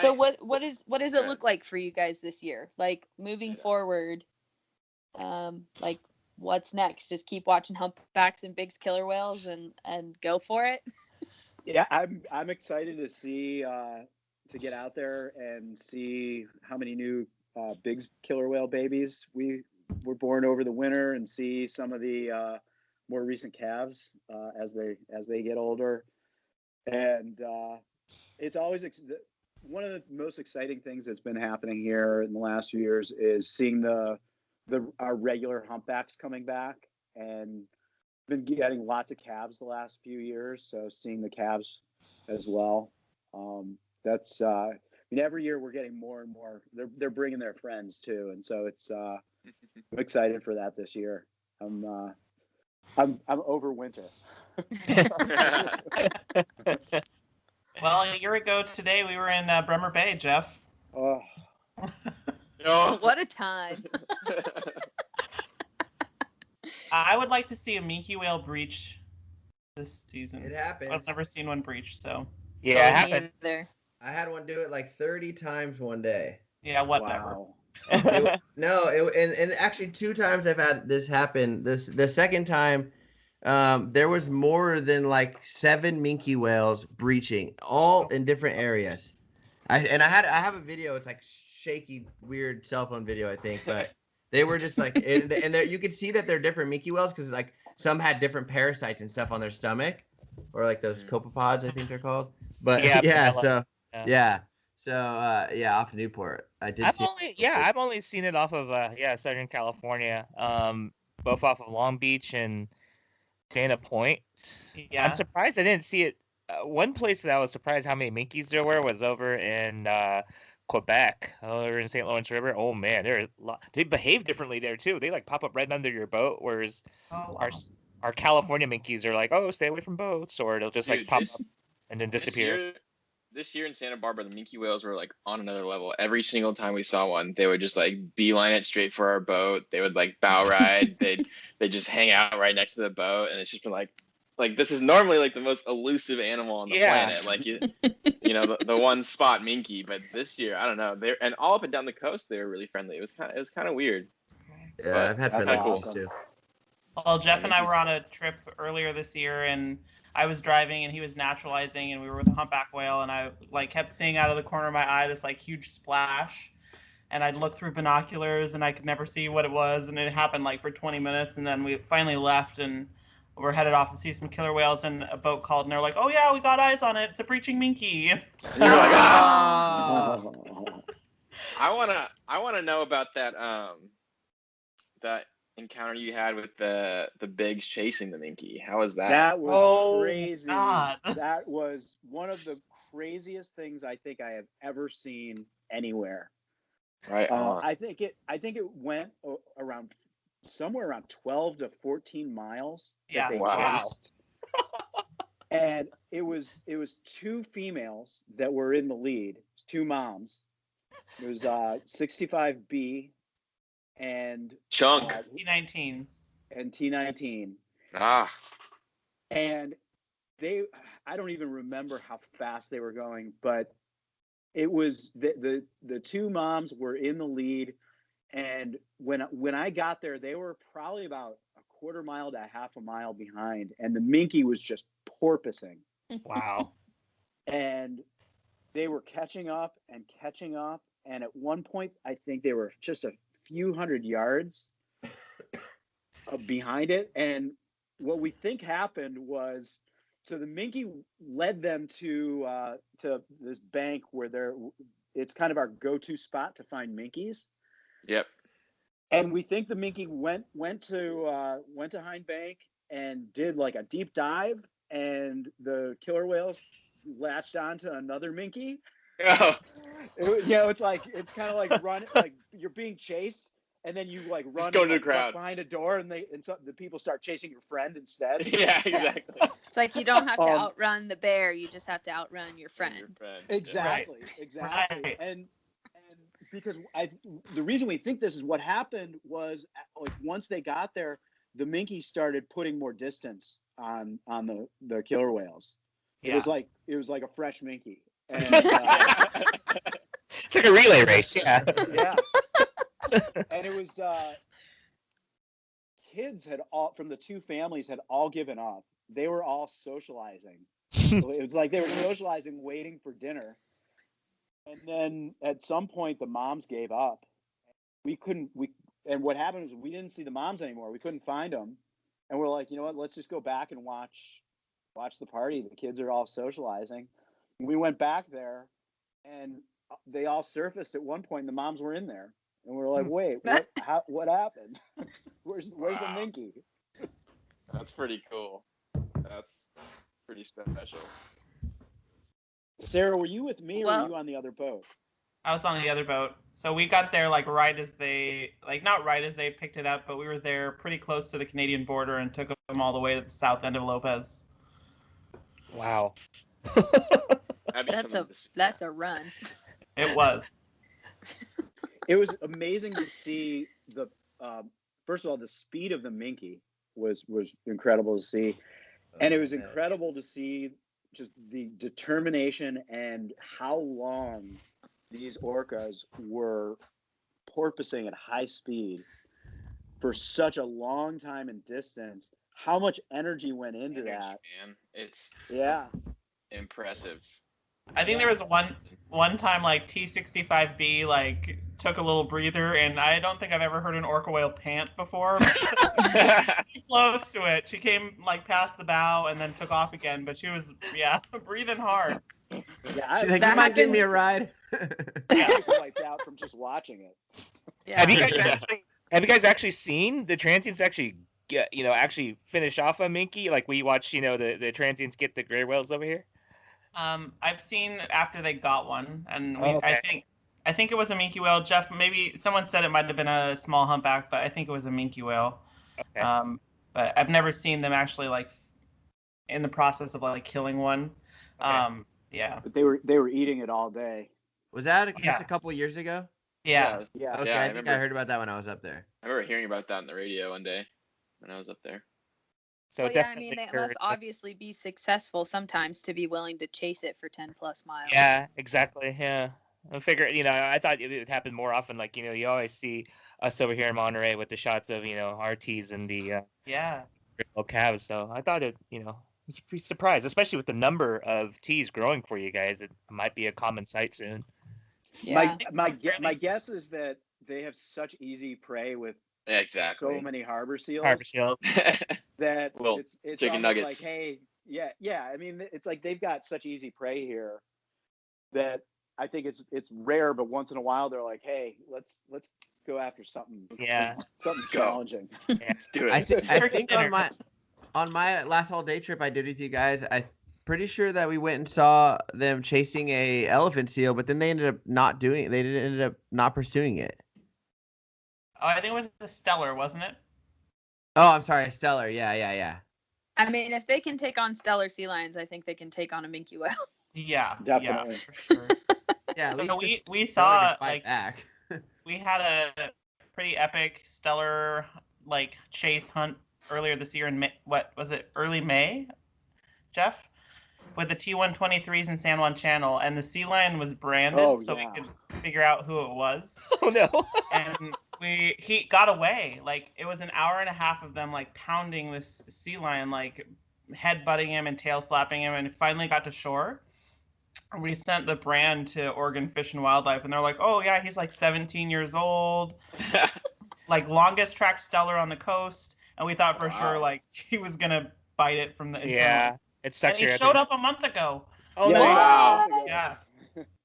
So what does it look like for you guys this year? Like moving forward, like what's next? Just keep watching humpbacks and big killer whales and go for it. Yeah, I'm excited to see to get out there and see how many new big killer whale babies we were born over the winter, and see some of the more recent calves as they get older. And it's always one of the most exciting things that's been happening here in the last few years is seeing our regular humpbacks coming back, and been getting lots of calves the last few years. So seeing the calves as well. That's every year we're getting more and more. They're bringing their friends too, and so it's I'm excited for that this year. I'm over winter. Well, a year ago today we were in Bremer Bay, Jeff. Oh. What a time. I would like to see a minke whale breach this season. It happens. I've never seen one breach, so. Yeah, it happens. I had one do it like 30 times one day. Yeah, whatever. Wow. And actually 2 times I've had this happen. The second time, there was more than like 7 minke whales breaching, all in different areas. I have a video. It's like shaky, weird cell phone video, I think, but they were just like, and there you could see that they're different minke whales because like some had different parasites and stuff on their stomach, or like those copepods, I think they're called. But off Newport, I've only seen it off of Southern California, both off of Long Beach and Dana Point. Yeah. I'm surprised I didn't see it. One place that I was surprised how many minkies there were was over in Quebec, over in St. Lawrence River. Oh man, they behave differently there too. They like pop up right under your boat, whereas our California minkies are like, oh, stay away from boats, or it'll just pop up and then disappear. This year in Santa Barbara, the minke whales were like on another level. Every single time we saw one, they would just like beeline it straight for our boat. They would like bow ride. They'd just hang out right next to the boat, and it's just been like this is normally like the most elusive animal on the planet. Like the one spot minke, but this year I don't know. And all up and down the coast they were really friendly. It was kind of weird. Yeah, but I've had friendly ones too. Well, Jeff and I were on a trip earlier this year, and I was driving and he was naturalizing, and we were with a humpback whale, and I like kept seeing out of the corner of my eye this like huge splash, and I'd look through binoculars and I could never see what it was, and it happened like for 20 minutes, and then we finally left and we're headed off to see some killer whales, and a boat called, and they're like, oh yeah, we got eyes on it, it's a breaching minke. And you're like, oh. I wanna know about that encounter you had with the bigs chasing the minke? How was that? That was crazy. God. That was one of the craziest things I think I have ever seen anywhere. Right on. I think it went around somewhere around 12 to 14 miles Yeah. that they Wow. chased. And it was two females that were in the lead. It was two moms. It was 65B and Chunk. T19. and T19. Ah. And I don't even remember how fast they were going, but it was the two moms were in the lead. And when I got there, they were probably about a quarter mile to half a mile behind, and the minke was just porpoising. Wow. And they were catching up, and at one point, I think they were just a few hundred yards behind it. And what we think happened was, so the minke led them to this bank where it's kind of our go-to spot to find minkies. Yep. And we think the minke went to Hind Bank and did like a deep dive, and the killer whales latched onto another minke. Oh. It's kind of like running, like you're being chased, and then you like run go and, to the like, duck crowd behind a door, and the people start chasing your friend instead. Yeah, exactly. It's like you don't have to outrun the bear, you just have to outrun your friend. Exactly. Right. And because the reason we think this is what happened was, like, once they got there, the minke started putting more distance on the killer whales. Yeah. It was like a fresh minke. And, It's like a relay race. Yeah. yeah. And it was kids from the two families had all given up. They were all socializing. It was like they were socializing, waiting for dinner. And then at some point, the moms gave up. And what happened was we didn't see the moms anymore. We couldn't find them. And we're like, you know what? Let's just go back and watch the party. The kids are all socializing. We went back there, and they all surfaced at one point. And the moms were in there, and we're like, wait, what happened? Where's the minke? That's pretty cool. That's pretty special. Sarah, were you with me, or Well- were you on the other boat? I was on the other boat. So we got there like right as they picked it up, but we were there pretty close to the Canadian border and took them all the way to the south end of Lopez. Wow. That'd be something to see. That's a run. It was. It was amazing to see first of all, the speed of the minke was incredible to see. And it was incredible to see just the determination and how long these orcas were porpoising at high speed for such a long time and distance. How much energy went into that? Man. It's impressive. I think there was one time like T65B like took a little breather, and I don't think I've ever heard an orca whale pant before. Close to it. She came like past the bow and then took off again, but she was breathing hard. Yeah, She's like, you might give me a ride. I was wiped out from just watching it. Yeah. Have you guys actually seen the transients actually actually finish off a minke? Like we watch, the transients get the gray whales over here? I've seen after they got one, and okay. I think it was a minke whale. Jeff, maybe someone said it might have been a small humpback, but I think it was a minke whale. Okay. But I've never seen them actually like in the process of like killing one. Okay. Yeah. But they were eating it all day. Was that just a couple years ago? Yeah. Yeah. Okay, Yeah, I think I heard about that when I was up there. I remember hearing about that on the radio one day when I was up there. So Well, yeah, I mean, definitely they must heard- obviously be successful sometimes to be willing to chase it for 10 plus miles. Yeah, exactly. Yeah. I figured, I thought it would happen more often. Like, you always see us over here in Monterey with the shots of, RTs and the little calves. So I thought I was pretty surprised, especially with the number of T's growing for you guys. It might be a common sight soon. Yeah. My guess is that they have such easy prey with Yeah, exactly. so many harbor seals Harbor seal. that Well, it's chicken almost nuggets. like, hey, yeah. I mean, it's like they've got such easy prey here that I think it's rare, but once in a while they're like, hey, let's go after something. Yeah. Something Let's go. challenging. Let's do it. I think Dinner. on my last whole day trip I did with you guys, I'm pretty sure that we went and saw them chasing a elephant seal, but then they ended up not doing it. They ended up not pursuing it. Oh, I think it was a stellar, wasn't it? Oh, I'm sorry, Stellar. Yeah. I mean, if they can take on stellar sea lions, I think they can take on a minke whale. Yeah, Definitely. yeah, for sure. Yeah, at So least we the Stellar saw could fight like back. we had a pretty epic stellar like chase hunt earlier this year in May, what was it, early May, Jeff, with the T123s in San Juan Channel, and the sea lion was branded, so yeah. we could figure out who it was. Oh no. And he got away. Like it was an hour and a half of them like pounding this sea lion, like head butting him and tail slapping him, and finally got to shore. We sent the brand to Oregon Fish and Wildlife, and they're like, oh yeah, he's like 17 years old, like longest track stellar on the coast, and we thought for sure like he was gonna bite it from the internal. Yeah. It And sucks. he showed up a month ago. Oh Yeah, no. wow. Yeah.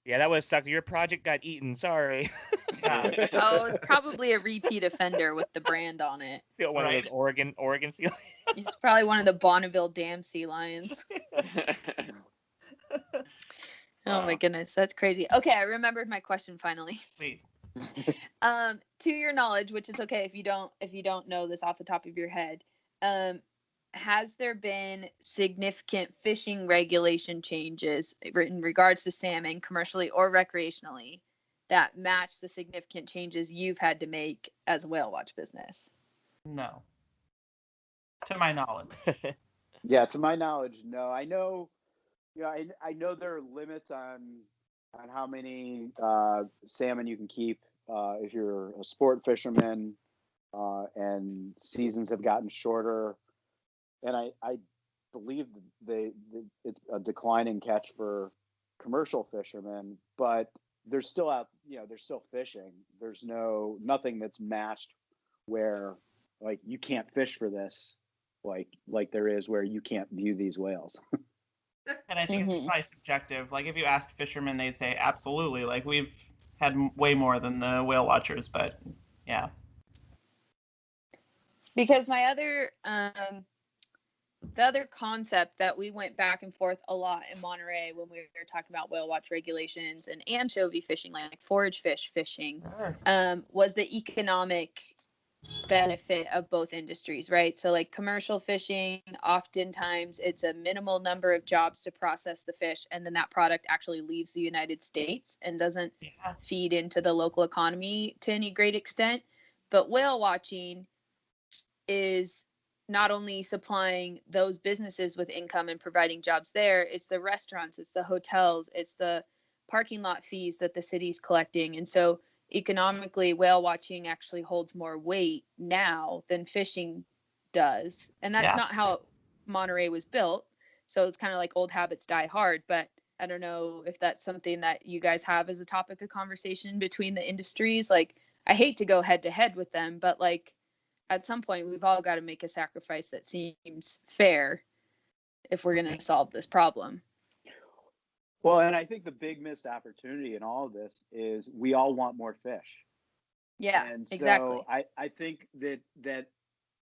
Yeah, that would suck. Your project got eaten. Sorry. Yeah. Oh, it was probably a repeat offender with the brand on it. One of Right. those Oregon seal. He's probably one of the Bonneville Dam sea lions. Oh my goodness, that's crazy. Okay, I remembered my question finally. Sweet. To your knowledge, which is okay if you don't know this off the top of your head, has there been significant fishing regulation changes in regards to salmon, commercially or recreationally, that match the significant changes you've had to make as a whale watch business? No. To my knowledge. Yeah, to my knowledge, no. I know, I know there are limits on how many salmon you can keep if you're a sport fisherman, and seasons have gotten shorter. And I believe it's a declining catch for commercial fishermen, but they're still out. They're still fishing. There's nothing that's matched where like you can't fish for this, like there is where you can't view these whales. And I think it's probably subjective. Like if you asked fishermen, they'd say absolutely. Like we've had way more than the whale watchers, but yeah. Because my other the other concept that we went back and forth a lot in Monterey when we were talking about whale watch regulations and anchovy fishing, like forage fish fishing, was the economic benefit of both industries, right? So like commercial fishing, oftentimes it's a minimal number of jobs to process the fish, and then that product actually leaves the United States and doesn't feed into the local economy to any great extent. But whale watching is not only supplying those businesses with income and providing jobs there, it's the restaurants, it's the hotels, it's the parking lot fees that the city's collecting. And so economically, whale watching actually holds more weight now than fishing does. And that's not how Monterey was built. So it's kind of like old habits die hard. But I don't know if that's something that you guys have as a topic of conversation between the industries. Like, I hate to go head to head with them, but like at some point we've all got to make a sacrifice that seems fair if we're going to solve this problem. Well, and I think the big missed opportunity in all of this is we all want more fish. Yeah, and so exactly. I think that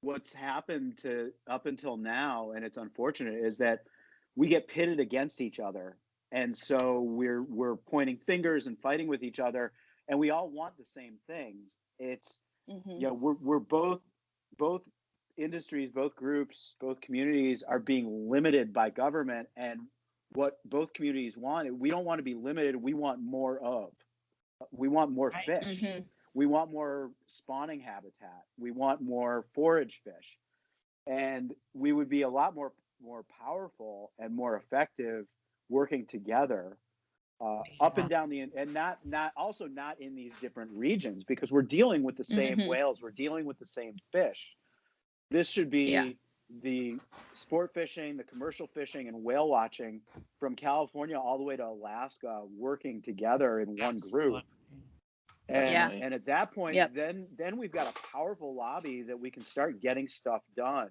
what's happened to up until now, and it's unfortunate, is that we get pitted against each other. And so we're pointing fingers and fighting with each other, and we all want the same things. It's, we're both industries, both groups, both communities are being limited by government, and what both communities want, we don't want to be limited. We want more of. We want more fish. We want more spawning habitat. We want more forage fish. And we would be a lot more powerful and more effective working together up and down and not in these different regions, because we're dealing with the same whales. We're dealing with the same fish. This should be the sport fishing, the commercial fishing, and whale watching from California all the way to Alaska working together in one group. And at that point, then we've got a powerful lobby that we can start getting stuff done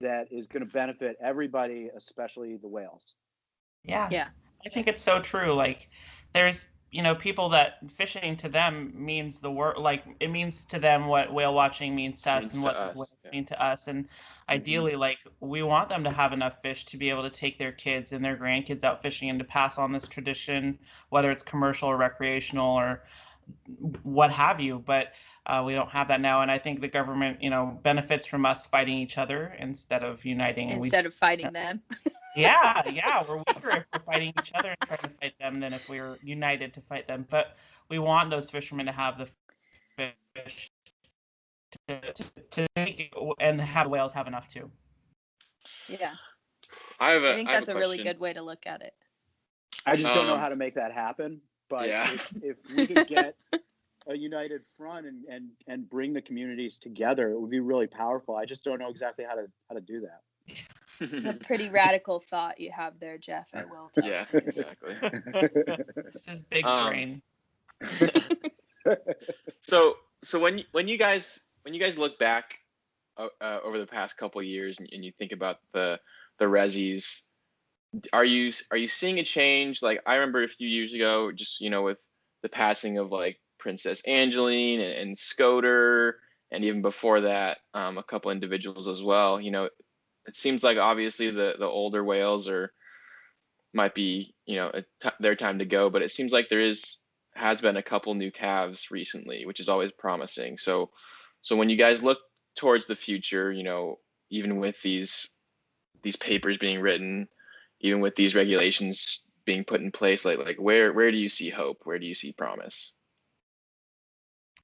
that is going to benefit everybody, especially the whales. Yeah. I think it's so true. Like there's people that fishing to them means the work, like it means to them what whale watching means to us, and what these whales mean to us. And ideally, like, we want them to have enough fish to be able to take their kids and their grandkids out fishing and to pass on this tradition, whether it's commercial or recreational or what have you. But we don't have that now, and I think the government, benefits from us fighting each other instead of uniting. Instead of fighting them. Yeah, we're weaker if we're fighting each other and trying to fight them than if we're united to fight them. But we want those fishermen to have the fish to make, and have whales have enough too. Yeah. I think that's a really good way to look at it. I just don't know how to make that happen. But if we could get a united front and bring the communities together, it would be really powerful. I just don't know exactly how to do that. It's a pretty radical thought you have there, Jeff. I will tell you. Yeah, exactly. This is big brain. So when you guys look back over the past couple of years and you think about the resis, are you seeing a change? Like, I remember a few years ago, just with the passing of like Princess Angeline and Scoter, and even before that, a couple individuals as well. It seems like obviously the older whales might be their time to go, but it seems like there has been a couple new calves recently, which is always promising. So when you guys look towards the future, even with these papers being written, even with these regulations being put in place, like where do you see hope? Where do you see promise?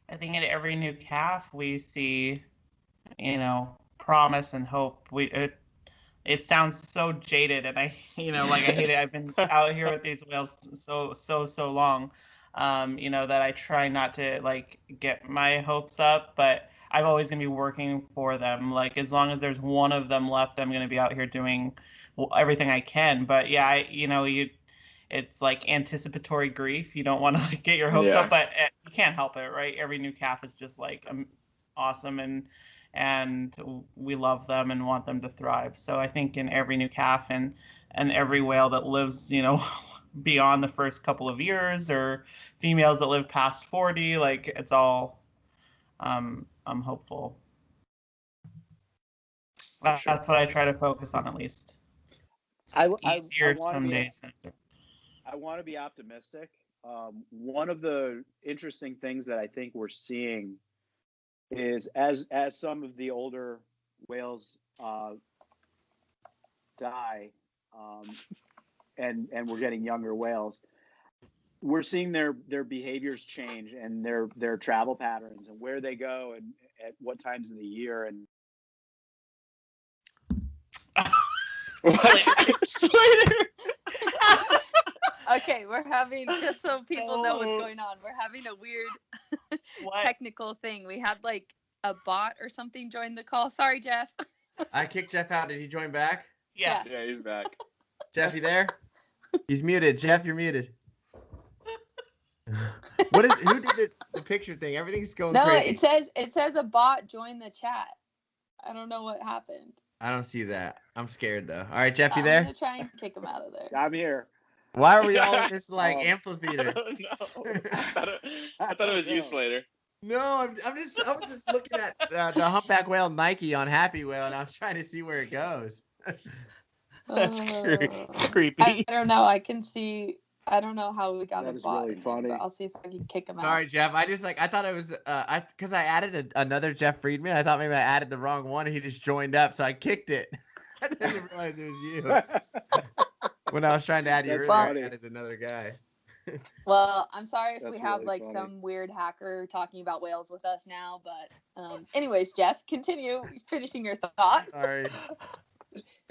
I think in every new calf we see, promise and hope. It sounds so jaded, and I hate it. I've been out here with these whales so long, that I try not to like get my hopes up, but I'm always gonna be working for them. Like, as long as there's one of them left, I'm gonna be out here doing everything I can. But yeah, it's like anticipatory grief. You don't want to get your hopes up, but you can't help it, right? Every new calf is just like awesome, and we love them and want them to thrive. So I think in every new calf and every whale that lives, beyond the first couple of years, or females that live past 40, like, it's all, I'm hopeful. That's what I try to focus on, at least. It's easier some days. I want to be optimistic. One of the interesting things that I think we're seeing is as some of the older whales die, and we're getting younger whales, we're seeing their behaviors change, and their travel patterns, and where they go, and at what times of the year. And Slater. Okay, we're having, just so people know what's going on, we're having a weird technical thing. We had like a bot or something join the call. Sorry, Jeff. I kicked Jeff out. Did he join back? Yeah, he's back. Jeff, you there? He's muted. Jeff, you're muted. Who did the picture thing? Everything's going crazy. No, it says a bot joined the chat. I don't know what happened. I don't see that. I'm scared though. All right, Jeff, you there? I'm gonna try and kick him out of there. I'm here. Why are we all in this amphitheater? No, I thought it was you, Slater. No, I was just looking at the humpback whale Nike on Happy Whale, and I was trying to see where it goes. That's creepy. I don't know. I can see. I don't know how we got a bot. Really funny. But I'll see if I can kick him out. Sorry, Jeff. I thought it was because I added another Jeff Friedman. I thought maybe I added the wrong one, and he just joined up, so I kicked it. I didn't realize it was you. When I was trying to add you earlier, I added another guy. Well, I'm sorry if we have really like some weird hacker talking about whales with us now, but anyways, Jeff, continue finishing your thought. Sorry.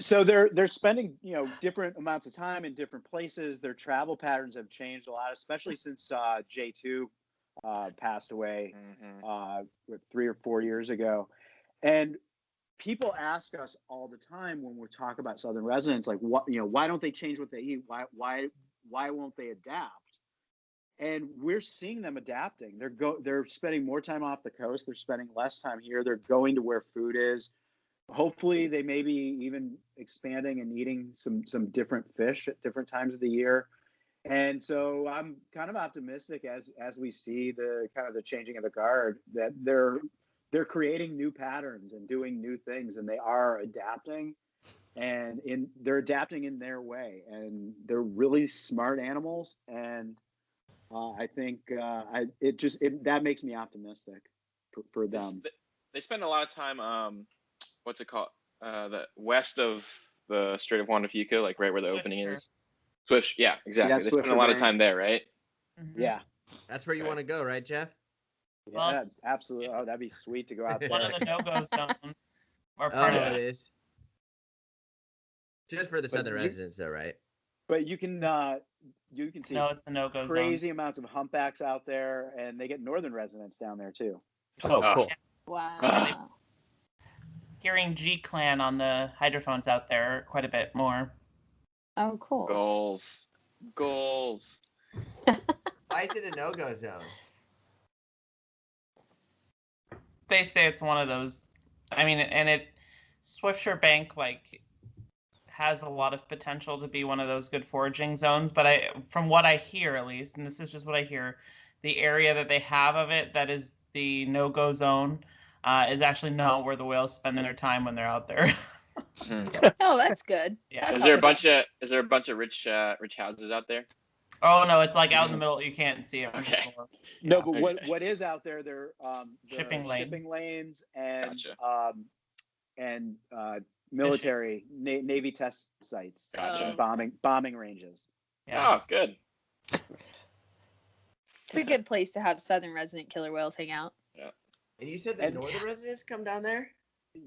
So they're spending different amounts of time in different places. Their travel patterns have changed a lot, especially since J2 passed away 3 or 4 years ago. And people ask us all the time when we talk about southern residents, like, why don't they change what they eat? Why won't they adapt? And we're seeing them adapting. They're spending more time off the coast. They're spending less time here. They're going to where food is. Hopefully they may be even expanding and eating some different fish at different times of the year. And so I'm kind of optimistic as we see the kind of the changing of the guard, that they're creating new patterns and doing new things, and they are adapting, and they're adapting in their way, and they're really smart animals, and I think that makes me optimistic for them. They spend a lot of time what's it called, the west of the Strait of Juan de Fuca, like right where the opening is. Swift, yeah, exactly. They spend a lot of time there, right? Mm-hmm. Yeah. That's where you want to go, right, Jeff? Yeah, Well, absolutely. Oh, that'd be sweet to go out there. One of the no-go zones. Or Oh, part of it it. is. Just for the southern residents, though, right? But you can see No, it's a no-go zone. crazy amounts of humpbacks out there, and they get northern residents down there too. Oh, cool. Wow. Hearing G Clan on the hydrophones out there quite a bit more. Oh, cool. Goals. Why is it a no-go zone? They say it's one of those. I mean, and Swiftsure Bank has a lot of potential to be one of those good foraging zones. But from what I hear, at least, and this is just what I hear, the area that they have of it that is the no-go zone is actually not where the whales spend their time when they're out there. Oh, that's good. Yeah. Is there a bunch of rich houses out there? Oh no, it's out in the middle. You can't see it from the Okay. shore. No, but what is out there? They're Shipping lanes and Gotcha. And military Navy test sites, Gotcha. bombing ranges. Yeah. Oh, good. It's a good place to have southern resident killer whales hang out. Yeah. And you said the northern residents come down there?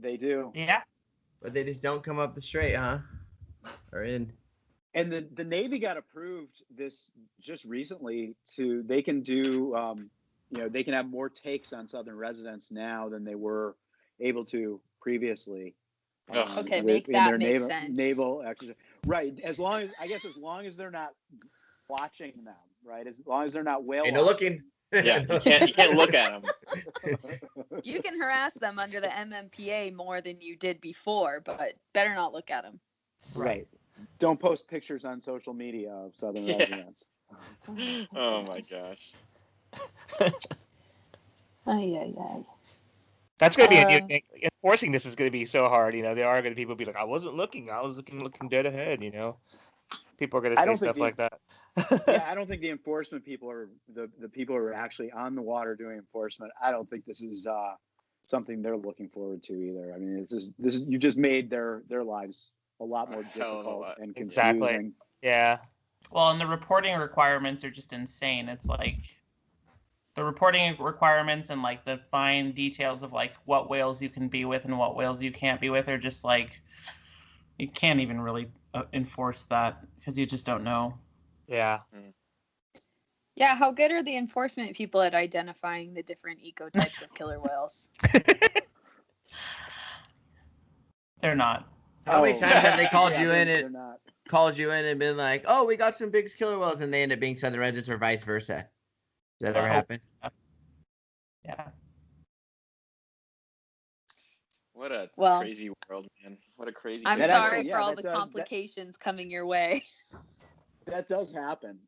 They do. Yeah. But they just don't come up the strait, huh? Or in. And the Navy got approved this just recently they can do they can have more takes on southern residents now than they were able to previously. Okay, make sense. Naval exercise. Right. As long as they're not watching them, right? As long as they're not whale. Ain't no looking. Yeah, you can't look at them. You can harass them under the MMPA more than you did before, but better not look at them. Right. Don't post pictures on social media of southern residents. Oh my gosh. Ay. That's going to be a new thing. Enforcing this is going to be so hard. There are going to people be like, I wasn't looking. I was looking dead ahead. People are going to say stuff like that. Yeah, I don't think the enforcement people are the people who are actually on the water doing enforcement. I don't think this is something they're looking forward to either. I mean, this is you just made their lives a lot more difficult and confusing. Exactly. Yeah. Well, and the reporting requirements are just insane. It's the reporting requirements and the fine details of what whales you can be with and what whales you can't be with are just you can't even really enforce that because you just don't know. Yeah. Yeah, how good are the enforcement people at identifying the different ecotypes of killer whales? They're not. How many times have they called you in and and been like, "Oh, we got some big killer whales," and they end up being southern residents or vice versa? Does that ever happen? Yeah. What a crazy world, man. What a crazy. I'm world. sorry for all the complications coming your way. That does happen.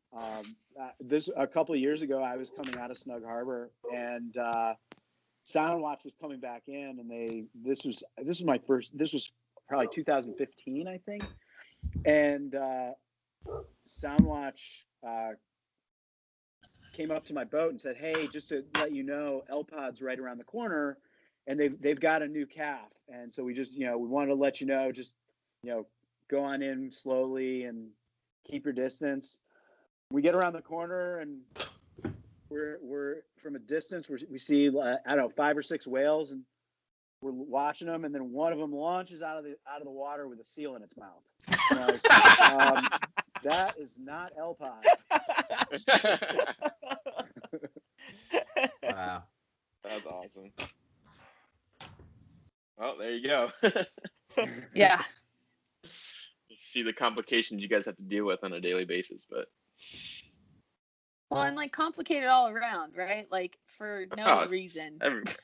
This a couple of years ago, I was coming out of Snug Harbor, and Sound Watch was coming back in, and this was probably 2015, I think, and Sound Watch came up to my boat and said, "Hey, just to let you know, El-Pod's right around the corner, and they've got a new calf, and so we just we wanted to let you know, just go on in slowly and keep your distance." We get around the corner and we're from a distance. We see I don't know 5 or 6 whales, and we're watching them, and then one of them launches out of the water with a seal in its mouth. That is not El-Pod. Wow, that's awesome. Well, there you go. Yeah. See the complications you guys have to deal with on a daily basis, but well, and complicated all around, right? For no reason.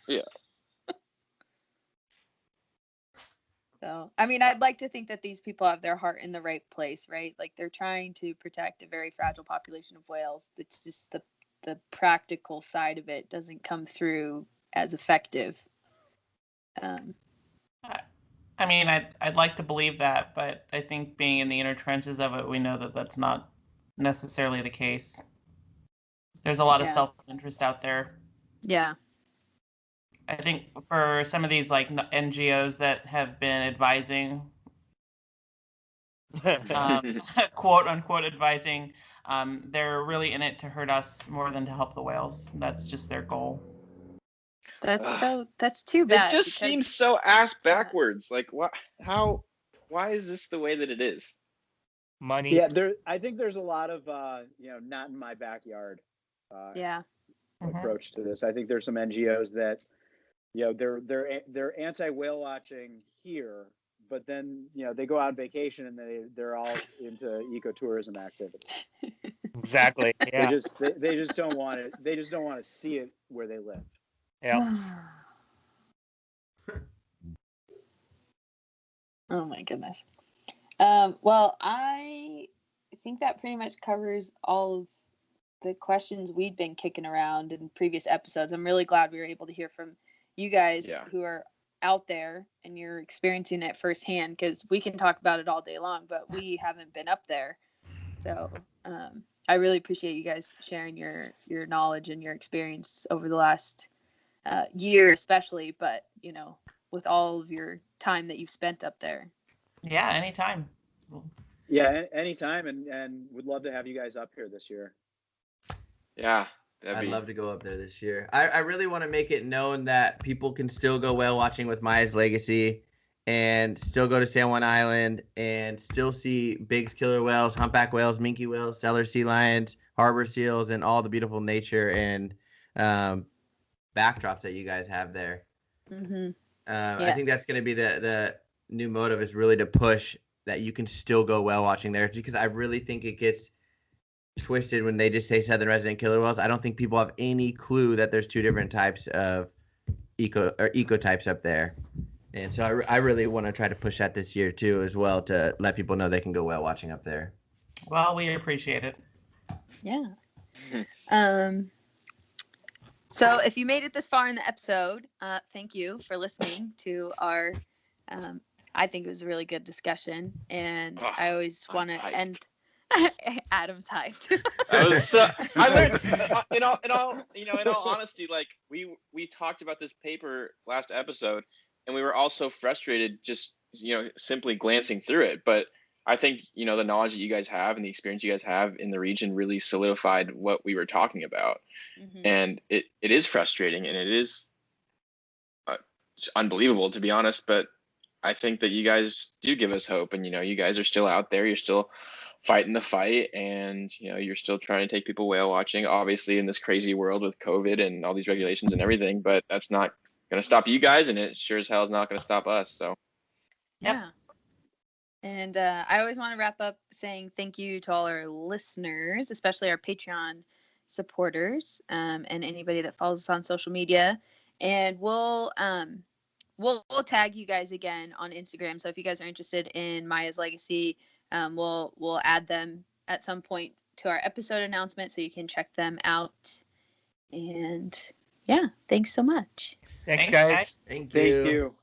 Yeah. So, I mean, I'd like to think that these people have their heart in the right place, right? Like they're trying to protect a very fragile population of whales. It's just the practical side of it doesn't come through as effective. I mean, I'd like to believe that, but I think being in the inner trenches of it, we know that that's not necessarily the case. There's a lot of self-interest out there. Yeah. I think for some of these like NGOs that have been advising, quote unquote advising, they're really in it to hurt us more than to help the whales. That's just their goal. That's too bad. It just seems so ass backwards. Like what? How? Why is this the way that it is? Money. Yeah, I think there's a lot of not in my backyard approach to this. I think there's some NGOs that they're anti-whale watching here, but then they go on vacation and they're all into ecotourism activities. Exactly. Yeah. They just don't want it. They just don't want to see it where they live. Yeah. Oh my goodness. Well, I think that pretty much covers all of the questions we'd been kicking around in previous episodes. I'm really glad we were able to hear from you guys who are out there and you're experiencing it firsthand, because we can talk about it all day long, but we haven't been up there. So I really appreciate you guys sharing your knowledge and your experience over the last year especially, but with all of your time that you've spent up there. Yeah, anytime. Yeah, anytime, and would love to have you guys up here this year. Yeah, I'd love to go up there this year. I really want to make it known that people can still go whale watching with Maya's Legacy and still go to San Juan Island and still see big killer whales, humpback whales, minke whales, Salish sea lions, harbor seals, and all the beautiful nature and backdrops that you guys have there. Mm-hmm. Yes. I think that's going to be the new motive, is really to push that you can still go whale watching there, because I really think it gets twisted when they just say southern resident killer whales. I don't think people have any clue that there's two different types of ecotypes up there. And so I really want to try to push that this year too, as well, to let people know they can go whale watching up there. Well, we appreciate it. Yeah. So if you made it this far in the episode, thank you for listening to our, I think it was a really good discussion. And I always want to end. Adam's hyped. I learned, in all honesty, like we talked about this paper last episode, and we were all so frustrated just simply glancing through it. But I think the knowledge that you guys have and the experience you guys have in the region really solidified what we were talking about. Mm-hmm. And it is frustrating, and it is unbelievable, to be honest. But I think that you guys do give us hope, and you guys are still out there. You're still fighting the fight, and you're still trying to take people whale watching, obviously in this crazy world with COVID and all these regulations and everything. But that's not going to stop you guys, and it sure as hell is not going to stop us. So yeah. And I always want to wrap up saying thank you to all our listeners, especially our Patreon supporters, and anybody that follows us on social media. And we'll tag you guys again on Instagram. So if you guys are interested in Maya's Legacy, we'll add them at some point to our episode announcement, so you can check them out. And yeah, thanks so much. Thanks guys. Thank you.